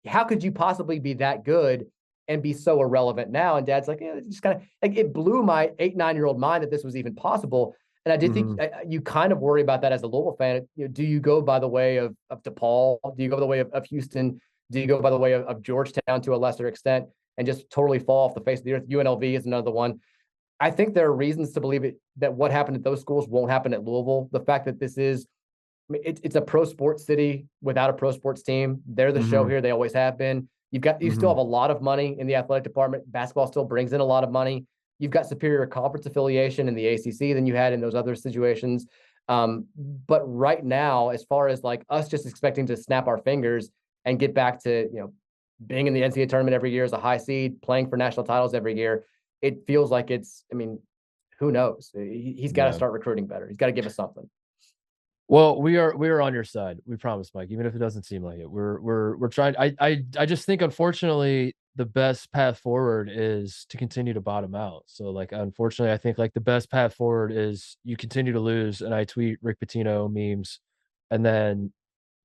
how could you possibly be that good and be so irrelevant now? And Dad's like, it's just kind of like, it blew my 8-9-year-old mind that this was even possible. And I did think you kind of worry about that as a Louisville fan. Do you go by the way of DePaul? Do you go by the way of Houston? Do you go by the way of Georgetown to a lesser extent and just totally fall off the face of the earth? UNLV is another one. I think there are reasons to believe that what happened at those schools won't happen at Louisville. The fact that this is, it's a pro sports city without a pro sports team. They're the show here. They always have been. You still have a lot of money in the athletic department. Basketball still brings in a lot of money. You've got superior conference affiliation in the ACC than you had in those other situations. But right now, as far as like us just expecting to snap our fingers and get back to, being in the NCAA tournament every year as a high seed, playing for national titles every year, it feels like who knows? He's got to start recruiting better. He's got to give us something. Well, we are on your side. We promise, Mike. Even if it doesn't seem like it, we're trying. I just think, unfortunately, the best path forward is to continue to bottom out. So, like, unfortunately, I think like the best path forward is you continue to lose, and I tweet Rick Pitino memes, and then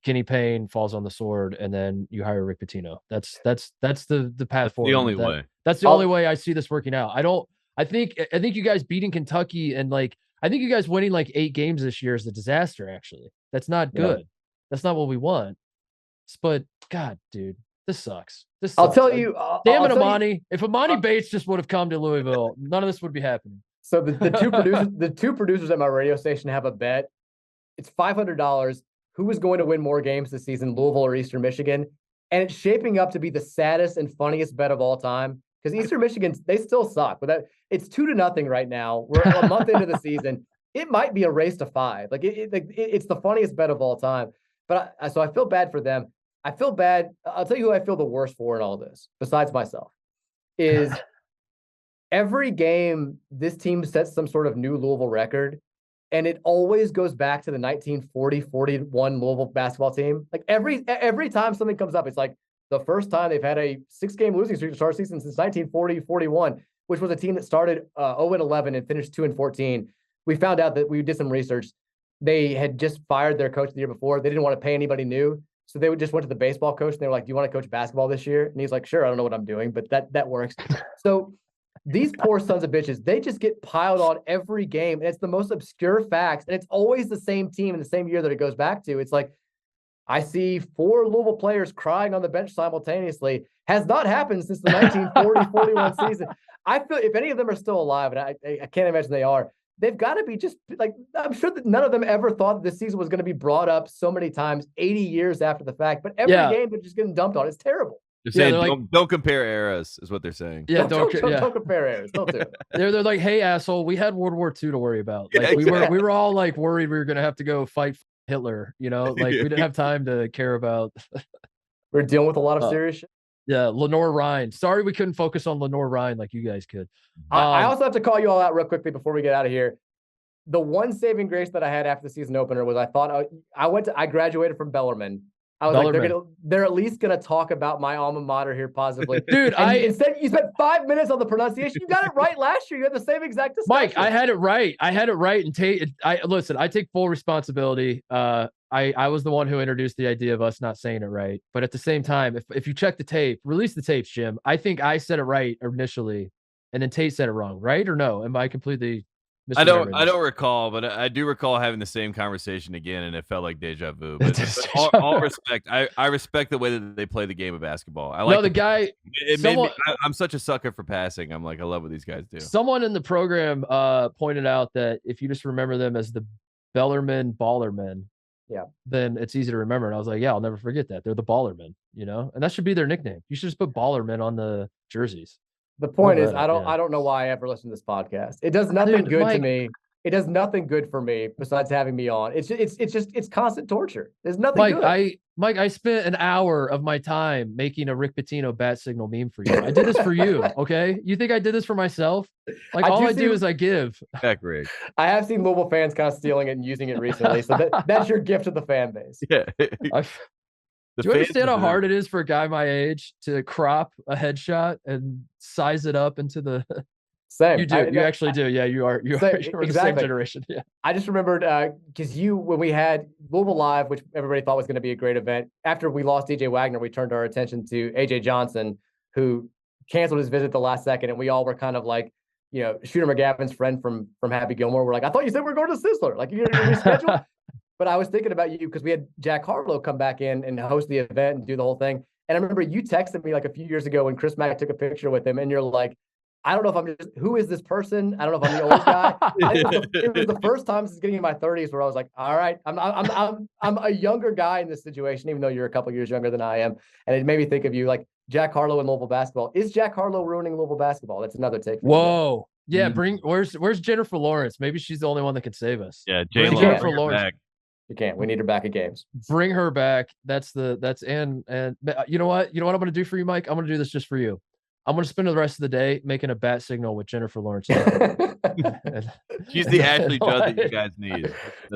Kenny Payne falls on the sword, and then you hire Rick Pitino. That's the path forward. The only way. That's the only way I see this working out. I think you guys beating Kentucky and like. I think you guys winning like 8 games this year is a disaster, actually. That's not good. Yeah. That's not what we want. But God, dude, this sucks. I'll tell you. Damn it, Amani. If Amani Bates just would have come to Louisville, none of this would be happening. So the two producers at my radio station have a bet. It's $500. Who is going to win more games this season, Louisville or Eastern Michigan? And it's shaping up to be the saddest and funniest bet of all time. Because Eastern Michigan, they still suck. But it's 2-0 right now. We're a month into the season. It might be a race to 5. It's the funniest bet of all time. But so I feel bad for them. I feel bad. I'll tell you who I feel the worst for in all this, besides myself, is every game this team sets some sort of new Louisville record. And it always goes back to the 1940-41 Louisville basketball team. Like every time something comes up, it's like, the first time they've had a 6-game losing streak to start season since 1940-41, which was a team that started 0-11 and finished 2-14. We found out that we did some research. They had just fired their coach the year before. They didn't want to pay anybody new. So they just went to the baseball coach and they were like, do you want to coach basketball this year? And he's like, sure, I don't know what I'm doing, but that works. So these poor sons of bitches, they just get piled on every game. And it's the most obscure facts. And it's always the same team in the same year that it goes back to. It's like, I see 4 Louisville players crying on the bench simultaneously. Has not happened since the 1940-41 season. I feel if any of them are still alive, and I can't imagine they are, they've got to be just like, I'm sure that none of them ever thought this season was going to be brought up so many times, 80 years after the fact. But every game they're just getting dumped on. It's terrible. They're saying don't compare eras, is what they're saying. Yeah, don't compare eras. Don't do it. They're like, hey, asshole, we had World War II to worry about. Like we were all like worried we were going to have to go fight Hitler, like we didn't have time to care about. We're dealing with a lot of serious shit. Yeah, Lenore Ryan. Sorry we couldn't focus on Lenore Ryan like you guys could. I also have to call you all out real quickly before we get out of here. The one saving grace that I had after the season opener was I thought I graduated from Bellarmine. I was like, they're at least gonna talk about my alma mater here positively. Dude, instead you spent 5 minutes on the pronunciation. You got it right last year. You had the same exact discussion. Mike, I had it right. And Tate, listen, I take full responsibility. I was the one who introduced the idea of us not saying it right. But at the same time, if you check the tape, release the tapes, Jim. I think I said it right initially, and then Tate said it wrong, right or no? Am I completely I don't recall, but I do recall having the same conversation again, and it felt like deja vu. But all respect, I respect the way that they play the game of basketball. I like I'm such a sucker for passing. I'm like, I love what these guys do. Someone in the program pointed out that if you just remember them as the Bellarmine Ballermen, then it's easy to remember. And I was like, yeah, I'll never forget that. They're the Ballermen, and that should be their nickname. You should just put Ballermen on the jerseys. The point is, I don't know why I ever listen to this podcast. It does nothing good to me. It does nothing good for me besides having me on. It's constant torture. There's nothing good. Mike, I spent an hour of my time making a Rick Pitino bat signal meme for you. I did this for you, okay? You think I did this for myself? Like, all I do is I give. Heck, Rick. I have seen Louisville fans kind of stealing it and using it recently, so that's your gift to the fan base. Yeah. Do you understand how hard it is for a guy my age to crop a headshot and size it up into the... Same. You do. You actually do. Yeah, you are. You're exactly the same generation. Yeah. I just remembered because when we had Louisville Live, which everybody thought was going to be a great event, after we lost DJ Wagner, we turned our attention to AJ Johnson, who canceled his visit the last second, and we all were kind of like, Shooter McGavin's friend from Happy Gilmore. We're like, I thought you said we're going to Sizzler. Like, you're going to reschedule. But I was thinking about you because we had Jack Harlow come back in and host the event and do the whole thing. And I remember you texted me like a few years ago when Chris Mack took a picture with him, and you're like, I don't know if I'm just, who is this person? I don't know if I'm the old guy. It was the first time since getting in my 30s where I was like, all right, I'm a younger guy in this situation, even though you're a couple years younger than I am. And it made me think of you, like Jack Harlow in Louisville basketball. Is Jack Harlow ruining Louisville basketball? That's another take. Whoa. Yeah, where's Jennifer Lawrence? Maybe she's the only one that can save us. Yeah, Jennifer Lawrence. Back. You can't. We need her back at games. Bring her back. And you know what? You know what I'm gonna do for you, Mike? I'm gonna do this just for you. I'm going to spend the rest of the day making a bat signal with Jennifer Lawrence. She's the Ashley Judd that you guys need.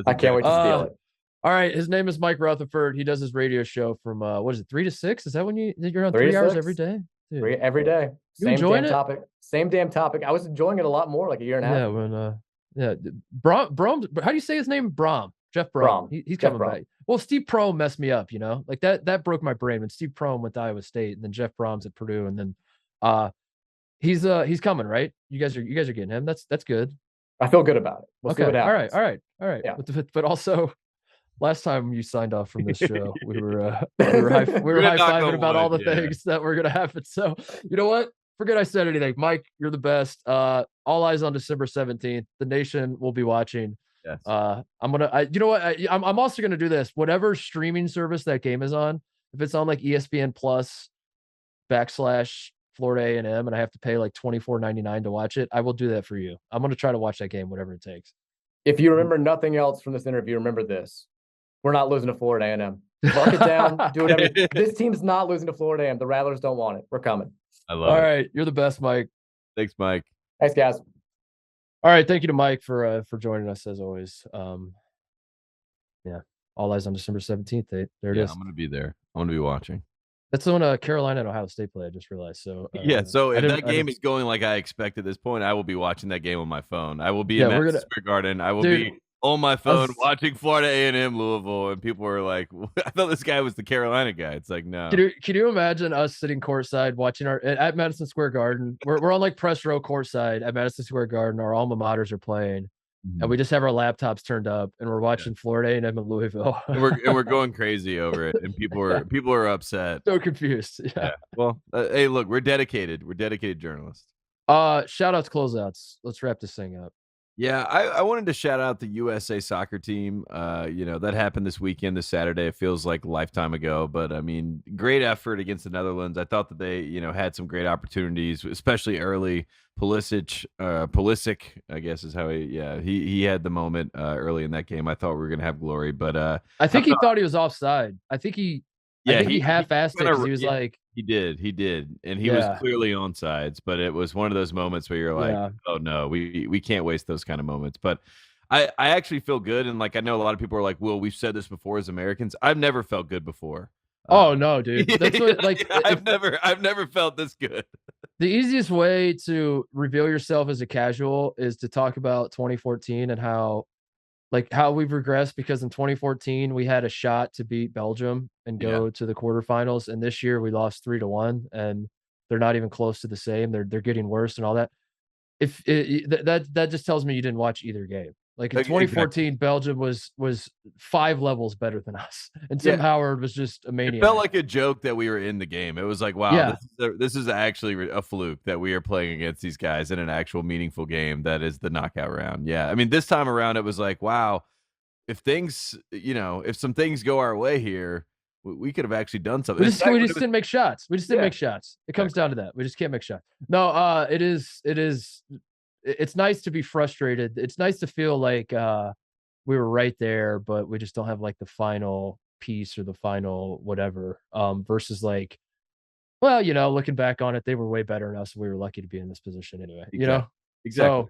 I can't wait to steal it. All right. His name is Mike Rutherford. He does his radio show from, 3 to 6? Is that when you're on 3 hours every day? Dude. Every day. Same damn topic. Same damn topic. I was enjoying it a lot more like a year and a half. Yeah. Brom, how do you say his name? Brom. Jeff Brom. He's coming back. Well, Steve Prohm messed me up, like that broke my brain when Steve Prohm went to Iowa State and then Jeff Brom's at Purdue and then, he's coming, right? You guys are getting him. That's good. I feel good about it. We'll see what happens. All right. Yeah. But also, last time you signed off from this show, we were high-fiving about all the things that were gonna happen. So you know what? Forget I said anything. Mike, you're the best. All eyes on December 17th. The nation will be watching. Yes. I'm also gonna do this. Whatever streaming service that game is on, if it's on like ESPN Plus / Florida A&M and I have to pay like $24.99 to watch it, I will do that for you. I'm going to try to watch that game, whatever it takes. If you remember nothing else from this interview, remember this. We're not losing to Florida A&M. Mark it down. Do whatever. This team's not losing to Florida A&M. The Rattlers don't want it. We're coming. I love it. All right. You're the best, Mike. Thanks, Mike. Thanks, guys. All right. Thank you to Mike for joining us as always. Yeah. All eyes on December 17th. There it is. I'm going to be there. I'm going to be watching. That's when Carolina and Ohio State play. I just realized. So so if that game is going like I expect at this point, I will be watching that game on my phone. I will be in Madison Square Garden. I will be on my phone watching Florida A&M Louisville, and people were like, "I thought this guy was the Carolina guy." It's like, no. Can you imagine us sitting courtside watching at Madison Square Garden? We're on like press row courtside at Madison Square Garden. Our alma maters are playing. And we just have our laptops turned up, and we're watching Florida A&M and Louisville. and we're going crazy over it, and people are upset. So confused. Yeah. Well, hey, look, we're dedicated. We're dedicated journalists. Shout out to closeouts. Let's wrap this thing up. Yeah, I wanted to shout out the USA soccer team. That happened this weekend, this Saturday. It feels like a lifetime ago, but I mean, great effort against the Netherlands. I thought that they, had some great opportunities, especially early. Pulisic, I guess is how he had the moment early in that game. I thought we were gonna have glory, but I think he thought he was offside. I think he half-assed it because he was like. He did, and he was clearly onsides. But it was one of those moments where you're like, "Oh no, we can't waste those kind of moments." But I actually feel good, and like I know a lot of people are like, "Well, we've said this before as Americans." I've never felt good before. Oh no, dude! That's what, like I've never felt this good. The easiest way to reveal yourself as a casual is to talk about 2014 and how we've regressed, because in 2014 we had a shot to beat Belgium and go to the quarterfinals, and this year we lost 3-1, and they're not even close to the same. They're getting worse and all that. That just tells me you didn't watch either game. Like in 2014, Belgium was 5 levels better than us, and Tim Howard was just a maniac. It felt like a joke that we were in the game. It was like, wow, this is actually a fluke that we are playing against these guys in an actual meaningful game that is the knockout round. Yeah, I mean, this time around it was like, wow, if things, if some things go our way here, we could have actually done something. We just didn't make shots. We just didn't make shots. It comes down to that. We just can't make shots. No, it is it's nice to be frustrated. It's nice to feel like we were right there, but we just don't have like the final piece or the final whatever. Versus like, well, looking back on it, they were way better than us. And we were lucky to be in this position anyway. Exactly. So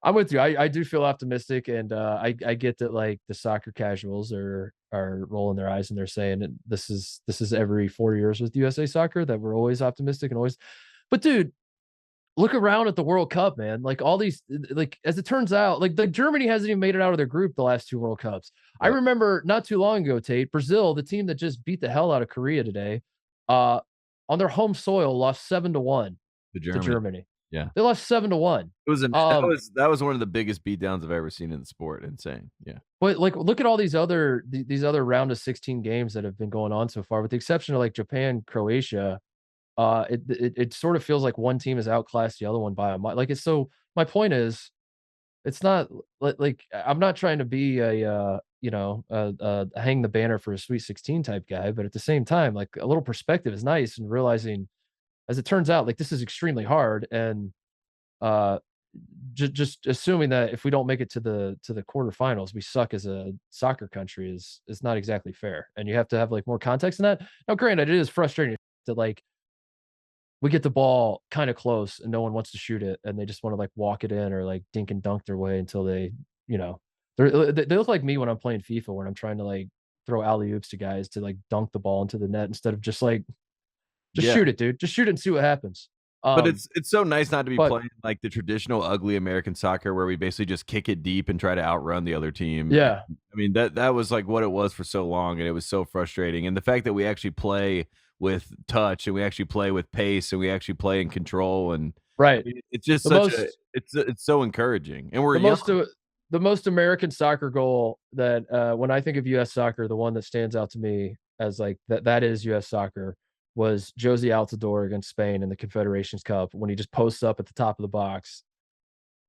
I'm with you. I do feel optimistic, and I get that like the soccer casuals are rolling their eyes and they're saying that this is every 4 years with USA Soccer that we're always optimistic and always. But dude, look around at the World Cup, man. Like all these, like as it turns out, like the Germany hasn't even made it out of their group the last 2 World Cups. I remember not too long ago, Tate, Brazil, the team that just beat the hell out of Korea today, on their home soil, lost 7-1 to Germany. Yeah, they lost 7-1. It was that was one of the biggest beatdowns I've ever seen in the sport. Insane. Yeah. But like, look at all these other round of 16 games that have been going on so far, with the exception of like Japan, Croatia. It sort of feels like one team has outclassed the other one by a mile. Like it's so. My point is, it's not like I'm not trying to be a hang the banner for a Sweet 16 type guy, but at the same time, like a little perspective is nice, and realizing, as it turns out, like this is extremely hard, and just assuming that if we don't make it to the quarterfinals, we suck as a soccer country is not exactly fair, and you have to have like more context in that. Now, granted, it is frustrating that like we get the ball kind of close and no one wants to shoot it, and they just want to like walk it in or like dink and dunk their way until they they look like me when I'm playing FIFA, when I'm trying to like throw alley oops to guys to like dunk the ball into the net instead of just like shoot it, dude. Just shoot it and see what happens. But it's so nice not to be playing like the traditional ugly American soccer where we basically just kick it deep and try to outrun the other team. Yeah. I mean, that was like what it was for so long, and it was so frustrating. And the fact that we actually play with touch, and we actually play with pace, and we actually play in control, and right. I mean, it's just it's so encouraging. And we're the most American soccer goal that when I think of US soccer, the one that stands out to me as like that is US soccer, was Josie Altidore against Spain in the Confederations Cup, when he just posts up at the top of the box,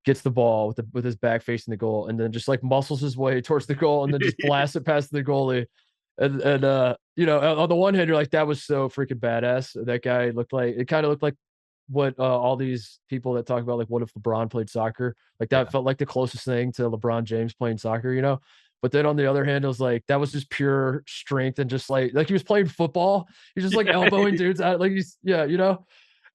gets the ball with his back facing the goal, and then just like muscles his way towards the goal and then just blasts it past the goalie. And on the one hand, you're like, that was so freaking badass. That guy kind of looked like what all these people that talk about like, what if LeBron played soccer? Like that felt like the closest thing to LeBron James playing soccer, But then on the other hand, it was like, that was just pure strength, and just like he was playing football. He's just like elbowing dudes out. Like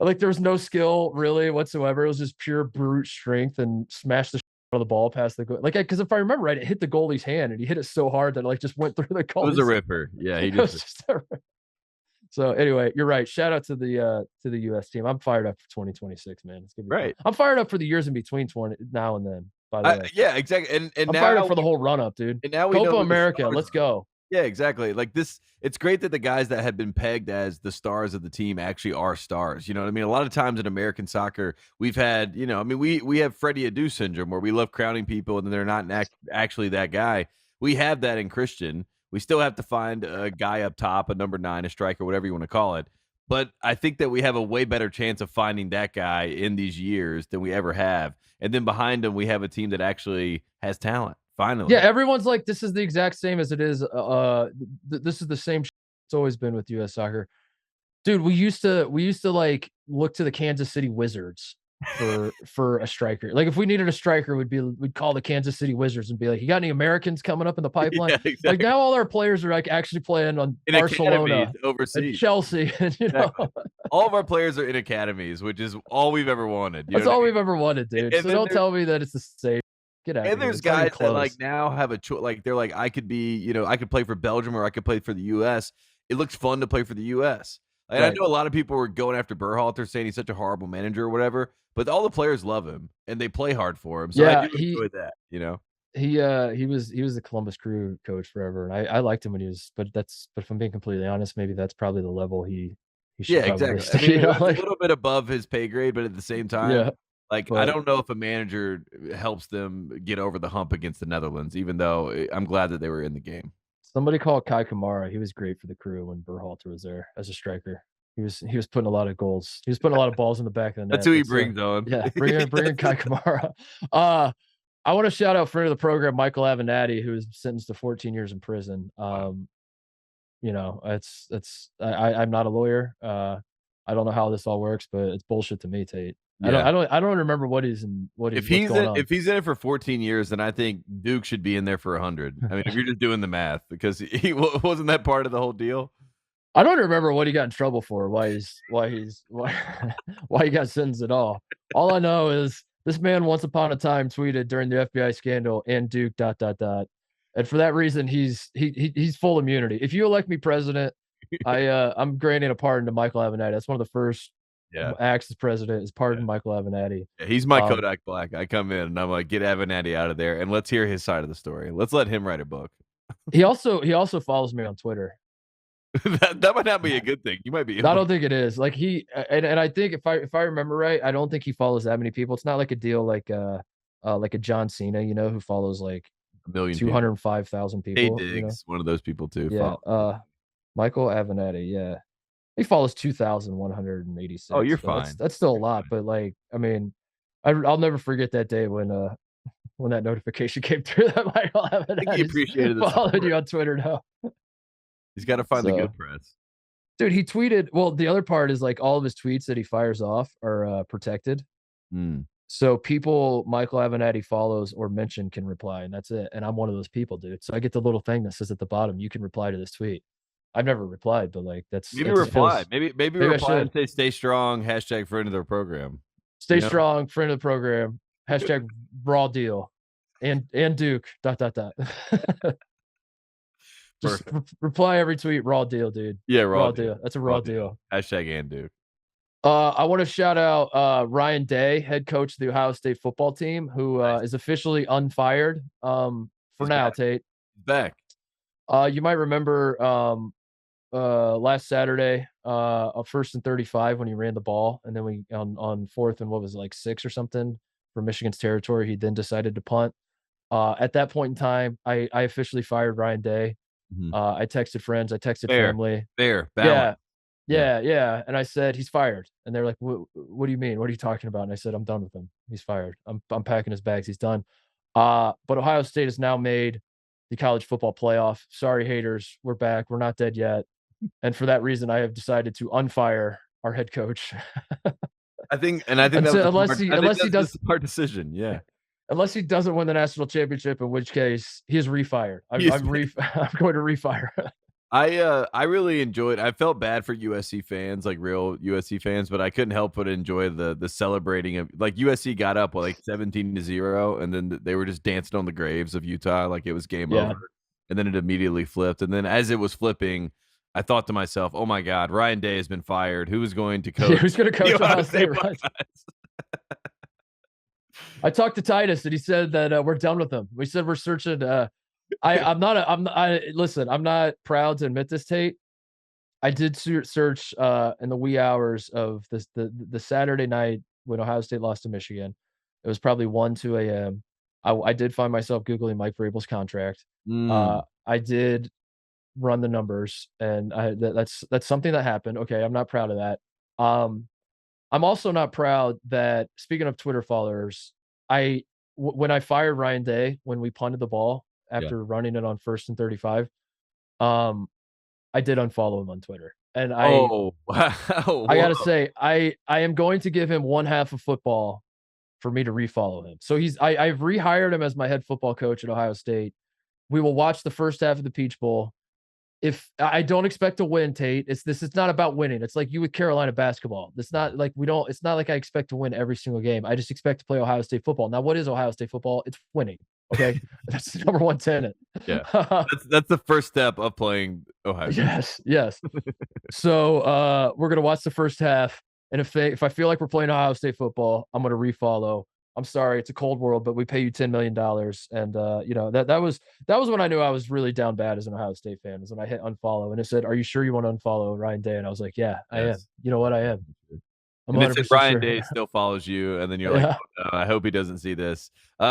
like there was no skill really whatsoever. It was just pure brute strength, and smashed the out of the ball past the goal. Like, because if I remember right, it hit the goalie's hand, and he hit it so hard that it like just went through the goal. It was a ripper. Yeah, he just. So anyway, you're right. Shout out to the US team. I'm fired up for 2026, man. It's gonna be right. Fun. I'm fired up for the years in between now and then. By the way, yeah, exactly. And I'm now fired up for the whole run up, dude. And now we Copa know America. Let's go. Yeah, exactly. Like this, it's great that the guys that had been pegged as the stars of the team actually are stars. You know what I mean? A lot of times in American soccer, we've had, we have Freddie Adu syndrome, where we love crowning people and then they're not actually that guy. We have that in Christian. We still have to find a guy up top, a number 9, a striker, whatever you want to call it. But I think that we have a way better chance of finding that guy in these years than we ever have. And then behind him, we have a team that actually has talent. Finally. Yeah, everyone's like, this is the exact same as it is. This is the same it's always been with US soccer. Dude, we used to like look to the Kansas City Wizards for a striker. Like if we needed a striker, we'd call the Kansas City Wizards and be like, you got any Americans coming up in the pipeline? Yeah, exactly. Like now all our players are like actually playing on in Barcelona, overseas, Chelsea, and exactly. All of our players are in academies, which is all we've ever wanted. That's all we've ever wanted, dude. And so don't tell me that it's the same. And there's guys that like now have a choice. Like they're like, I could be, I could play for Belgium or I could play for the US. It looks fun to play for the US. And right. I know a lot of people were going after Berhalter, saying he's such a horrible manager or whatever, but all the players love him and they play hard for him. So yeah, I do enjoy that, He was the Columbus Crew coach forever, and I liked him when he was. But if I'm being completely honest, maybe that's probably the level he should. Yeah, exactly. I mean, a little bit above his pay grade, but at the same time, yeah. Like, I don't know if a manager helps them get over the hump against the Netherlands, even though I'm glad that they were in the game. Somebody called Kai Kamara. He was great for the Crew when Berhalter was there as a striker. He was putting a lot of goals. He was putting a lot of balls in the back of the net. That's who he brings on. Yeah, bring in Kai Kamara. I want to shout out friend of the program, Michael Avenatti, who was sentenced to 14 years in prison. I'm not a lawyer. I don't know how this all works, but it's bullshit to me, Tate. I don't remember what he's in. What's going on. If he's in it for 14 years, then I think Duke should be in there for 100. I mean, if you're just doing the math, because he wasn't that part of the whole deal. I don't remember what he got in trouble for. Why he got sentenced at all. All I know is this man once upon a time tweeted during the FBI scandal and Duke ... And for that reason, he's full immunity. If you elect me president, I'm granting a pardon to Michael Avenatti. That's one of the first acts as president is pardon Michael Avenatti. Yeah, he's my Kodak Black. I come in and I'm like, get Avenatti out of there and let's hear his side of the story. Let's let him write a book. He also follows me on Twitter. that might not be a good thing. You might be. I don't think it is. Like and I think if I remember right, I don't think he follows that many people. It's not like a deal like a John Cena, who follows like 205,000 people. Hey Diggs, one of those people too. Yeah. Michael Avenatti. Yeah. He follows 2,186. Oh, you're fine. That's still a lot, but like, I mean, I'll never forget that day when that notification came through that Michael Avenatti he appreciated followed you on Twitter now. He's got to find the good press. Dude, he tweeted. Well, the other part is like all of his tweets that he fires off are protected. So people Michael Avenatti follows or mention can reply, and that's it. And I'm one of those people, dude. So I get the little thing that says at the bottom, you can reply to this tweet. I've never replied, but like maybe reply. Maybe reply and say stay strong, # friend of the program. Stay strong, friend of the program, # raw deal. And Duke ... Just reply every tweet, raw deal, dude. Yeah, raw deal. That's a raw deal. # and Duke. I want to shout out Ryan Day, head coach of the Ohio State football team, who is officially unfired for now, Tate. Back. You might remember last Saturday, 1st and 35 when he ran the ball, and then we on 4th and what was it, like 6 or something for Michigan's territory, he then decided to punt. At that point in time, I officially fired Ryan Day. I texted friends, I texted family. Balance. Yeah. And I said, he's fired. And they're like, what do you mean? What are you talking about? And I said, I'm done with him. He's fired. I'm packing his bags. He's done. But Ohio State has now made the college football playoff. Sorry, haters. We're back. We're not dead yet. And for that reason, I have decided to unfire our head coach. I think that's a smart decision. Yeah. Unless he doesn't win the national championship, in which case he is refired. I'm going to refire. I really enjoyed. I felt bad for USC fans, like real USC fans, but I couldn't help but enjoy the celebrating of like USC got up like 17-0, and then they were just dancing on the graves of Utah like it was game over, and then it immediately flipped. And then as it was flipping, I thought to myself, "Oh my God, Ryan Day has been fired. Who is going to coach? Who's going to coach Ohio State?" I talked to Titus, and he said that we're done with him. We said we're searching. I'm not proud to admit this, Tate. I did search in the wee hours of the Saturday night when Ohio State lost to Michigan. It was probably 1-2 a.m. I did find myself Googling Mike Vrabel's contract. I did run the numbers, and that's something that happened. Okay, I'm not proud of that. I'm also not proud that, speaking of Twitter followers, when I fired Ryan Day when we punted the ball after running it on 1st and 35, I did unfollow him on Twitter. And I gotta say, I am going to give him one half of football for me to refollow him. So I've rehired him as my head football coach at Ohio State. We will watch the first half of the Peach Bowl. If I don't expect to win, Tate, it's not about winning. It's like you with Carolina basketball. It's not like I expect to win every single game. I just expect to play Ohio State football. Now, what is Ohio State football? It's winning. Okay. That's the number one tenet. Yeah. That's the first step of playing Ohio State. Yes. So we're gonna watch the first half. And if I feel like we're playing Ohio State football, I'm gonna refollow. I'm sorry, it's a cold world, but we pay you $10 million. And that was when I knew I was really down bad as an Ohio State fan, is when I hit unfollow, and it said, "Are you sure you want to unfollow Ryan Day?" And I was like, "Yeah, I am. You know what? I am." And it said Ryan Day still follows you, and then you're like, "Oh, no, I hope he doesn't see this." Joel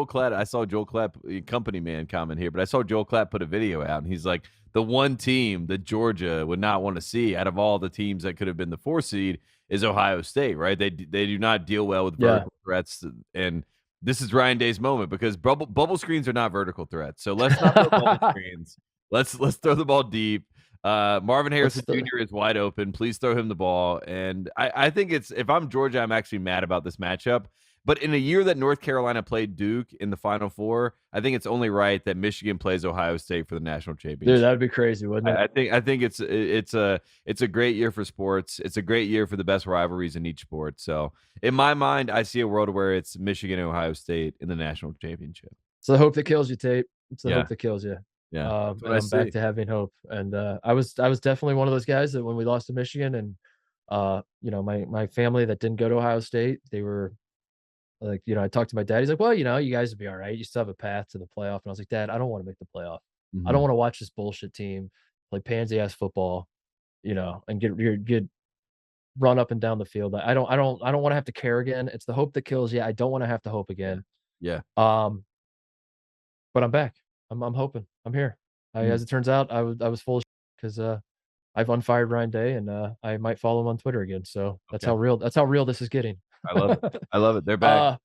Klatt, I saw Joel Klatt, company man, comment here, but I saw Joel Klatt put a video out, and he's like, the one team that Georgia would not want to see out of all the teams that could have been the 4 seed is Ohio State, right? They do not deal well with vertical threats, and this is Ryan Day's moment, because bubble screens are not vertical threats. So let's not throw bubble screens. Let's throw the ball deep. Marvin Harrison the- Jr. is wide open. Please throw him the ball. And I think if I'm Georgia, I'm actually mad about this matchup. But in a year that North Carolina played Duke in the Final Four, I think it's only right that Michigan plays Ohio State for the national championship. Dude, that would be crazy, wouldn't it? I think it's a great year for sports. It's a great year for the best rivalries in each sport. So in my mind, I see a world where it's Michigan and Ohio State in the national championship. It's the hope that kills you, Tate. It's the Yeah. hope that kills you. Yeah, And I'm back to having hope. And I was definitely one of those guys that when we lost to Michigan, and my family that didn't go to Ohio State, they were like, I talked to my dad. He's like, well, you guys would be all right. You still have a path to the playoff. And I was like, Dad, I don't want to make the playoff. I don't want to watch this bullshit team play pansy ass football, and get run up and down the field. I don't want to have to care again. It's the hope that kills you. I don't want to have to hope again. Yeah. But I'm back. I'm hoping. I'm here. As it turns out, I was full of because I've unfired Ryan Day, and I might follow him on Twitter again. So that's how real this is getting. I love it. I love it. They're back.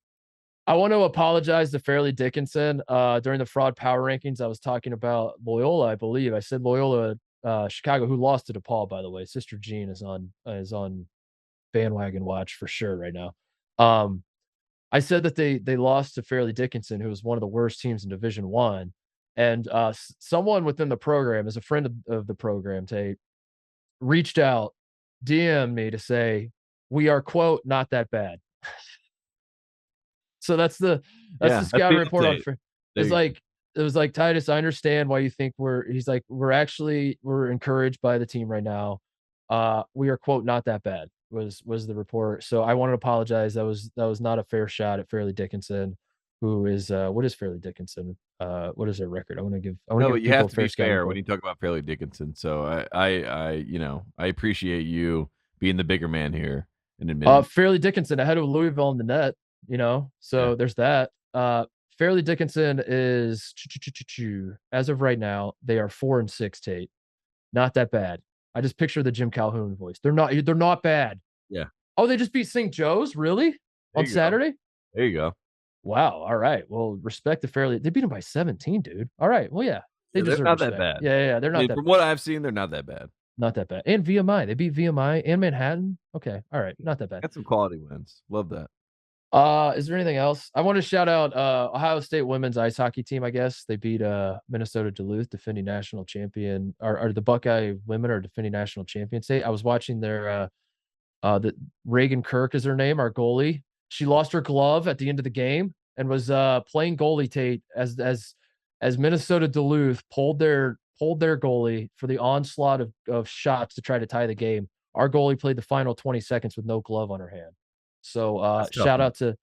I want to apologize to Fairleigh Dickinson. During the fraud power rankings, I was talking about Loyola, I believe. I said Loyola, Chicago, who lost to DePaul, by the way. Sister Jean is on bandwagon watch for sure right now. I said that they lost to Fairleigh Dickinson, who was one of the worst teams in Division One, and someone within the program, as a friend of the program, Tate, reached out, DM me to say we are, quote, not that bad. So that's the scouting report on. It was like, Titus, I understand why you think he's like, we're encouraged by the team right now. We are, quote, not that bad was the report. So I want to apologize. That was not a fair shot at Fairleigh Dickinson, who is what is Fairleigh Dickinson? What is their record? I want to give you have to be fair when you talk about Fairleigh Dickinson. So I appreciate you being the bigger man here and admitting. Fairleigh Dickinson ahead of Louisville in the net, so there's that. Fairleigh Dickinson is, as of right now, they are 4-6, Tate. Not that bad. I just picture the Jim Calhoun voice. They're not bad. Yeah. Oh, they just beat St. Joe's? Really? On Saturday? There you go. Wow. All right. Well, respect to Fairleigh. They beat them by 17, dude. All right. Well, yeah. They deserve not respect. that bad. Yeah. They're not that From bad. what I've seen, they're not that bad. Not that bad. And VMI. They beat VMI and Manhattan. Okay. All right. Not that bad. Got some quality wins. Love that. Is there anything else? I want to shout out Ohio State women's ice hockey team, I guess. They beat Minnesota Duluth, defending national champion, or the Buckeye women are defending national champion state. I was watching their the Reagan Kirk is her name, our goalie. She lost her glove at the end of the game and was playing goalie, Tate, as Minnesota Duluth pulled their goalie for the onslaught of shots to try to tie the game. Our goalie played the final 20 seconds with no glove on her hand. So shout out to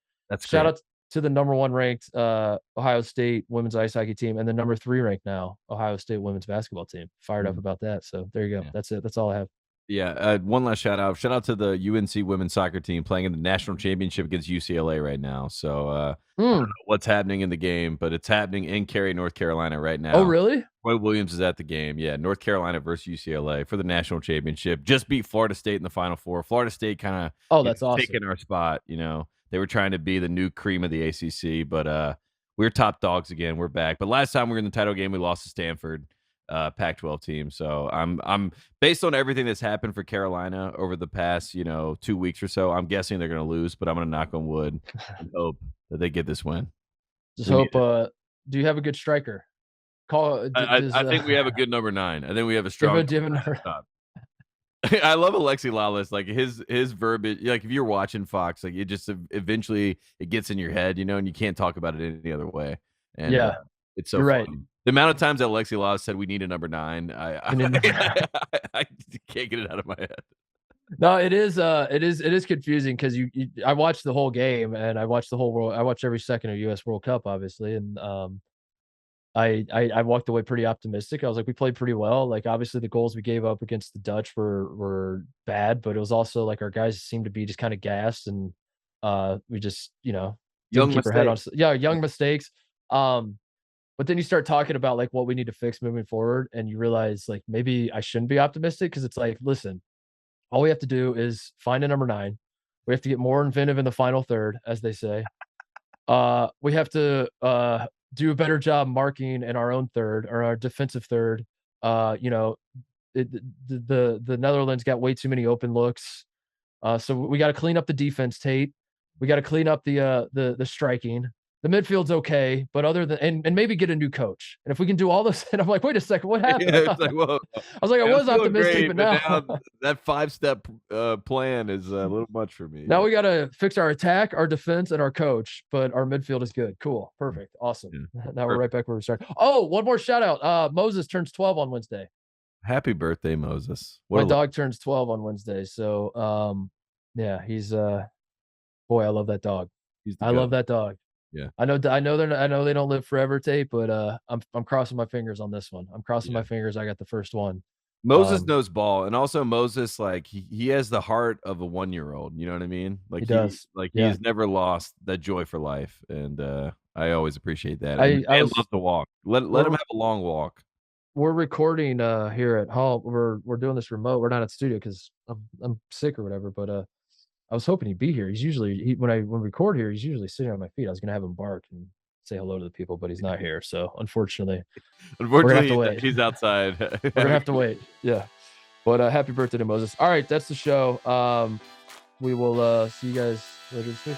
the number 1 ranked Ohio State women's ice hockey team and the number 3 ranked now Ohio State women's basketball team. Fired up about that. So there you go. Yeah. That's it. That's all I have. Yeah. One last shout out. Shout out to the UNC women's soccer team playing in the national championship against UCLA right now. So I don't know what's happening in the game, but it's happening in Cary, North Carolina right now. Oh, really? Roy Williams is at the game. Yeah. North Carolina versus UCLA for the national championship. Just beat Florida State in the Final Four. Florida State kind of that's awesome. Taking our spot. They were trying to be the new cream of the ACC, but we're top dogs again. We're back. But last time we were in the title game, we lost to Stanford. Pac-12 team. So I'm based on everything that's happened for Carolina over the past 2 weeks or so. I'm guessing they're going to lose, but I'm going to knock on wood and hope that they get this win. Just hope. Do you have a good striker? I think we have a good number 9. I think we have a strong. Top. I love Alexi Lawless. Like his verbiage. Like if you're watching Fox, like it just eventually it gets in your head, and you can't talk about it any other way. And yeah, it's so you're funny. Right. The amount of times that Alexi Lawless said we need a number 9, I can't get it out of my head. No, it is confusing because I watched the whole game and I watched the whole world. I watched every second of U.S. World Cup, obviously, and I walked away pretty optimistic. I was like, we played pretty well. Like obviously the goals we gave up against the Dutch were bad, but it was also like our guys seemed to be just kind of gassed and we just didn't keep our head on. Yeah, young mistakes. But then you start talking about like what we need to fix moving forward, and you realize like maybe I shouldn't be optimistic because it's like, listen, all we have to do is find a number 9. We have to get more inventive in the final third, as they say. We have to do a better job marking in our own third or our defensive third. If the Netherlands got way too many open looks. So we got to clean up the defense, Tate. We got to clean up the striking. The midfield's okay, but other than and maybe get a new coach. And if we can do all this, and I'm like, wait a second, what happened? Yeah, it's like, whoa. I was like, I was feeling optimistic, great, but now that 5-step plan is a little much for me. now we got to fix our attack, our defense, and our coach. But our midfield is good. Cool, perfect, awesome. Yeah. Now we're right back where we started. Oh, one more shout out. Moses turns 12 on Wednesday. Happy birthday, Moses. My dog turns 12 on Wednesday. So yeah, he's boy, I love that dog. I love that dog. Yeah. I know they don't live forever, Tate, but I'm crossing my fingers on this one. I'm crossing my fingers. I got the first one. Moses knows ball, and also Moses, like he has the heart of a 1-year-old. You know what I mean? Like he does. He has never lost that joy for life, and I always appreciate that. I love to walk. Let him have a long walk. We're recording here at home. We're doing this remote. We're not at the studio because I'm sick or whatever. But I was hoping he'd be here. He's usually when we record here, he's usually sitting on my feet. I was gonna have him bark and say hello to the people, but he's not here. So unfortunately, we're gonna have to wait. He's outside. We're gonna have to wait. Yeah. But happy birthday to Moses. All right, that's the show. We will see you guys later this week.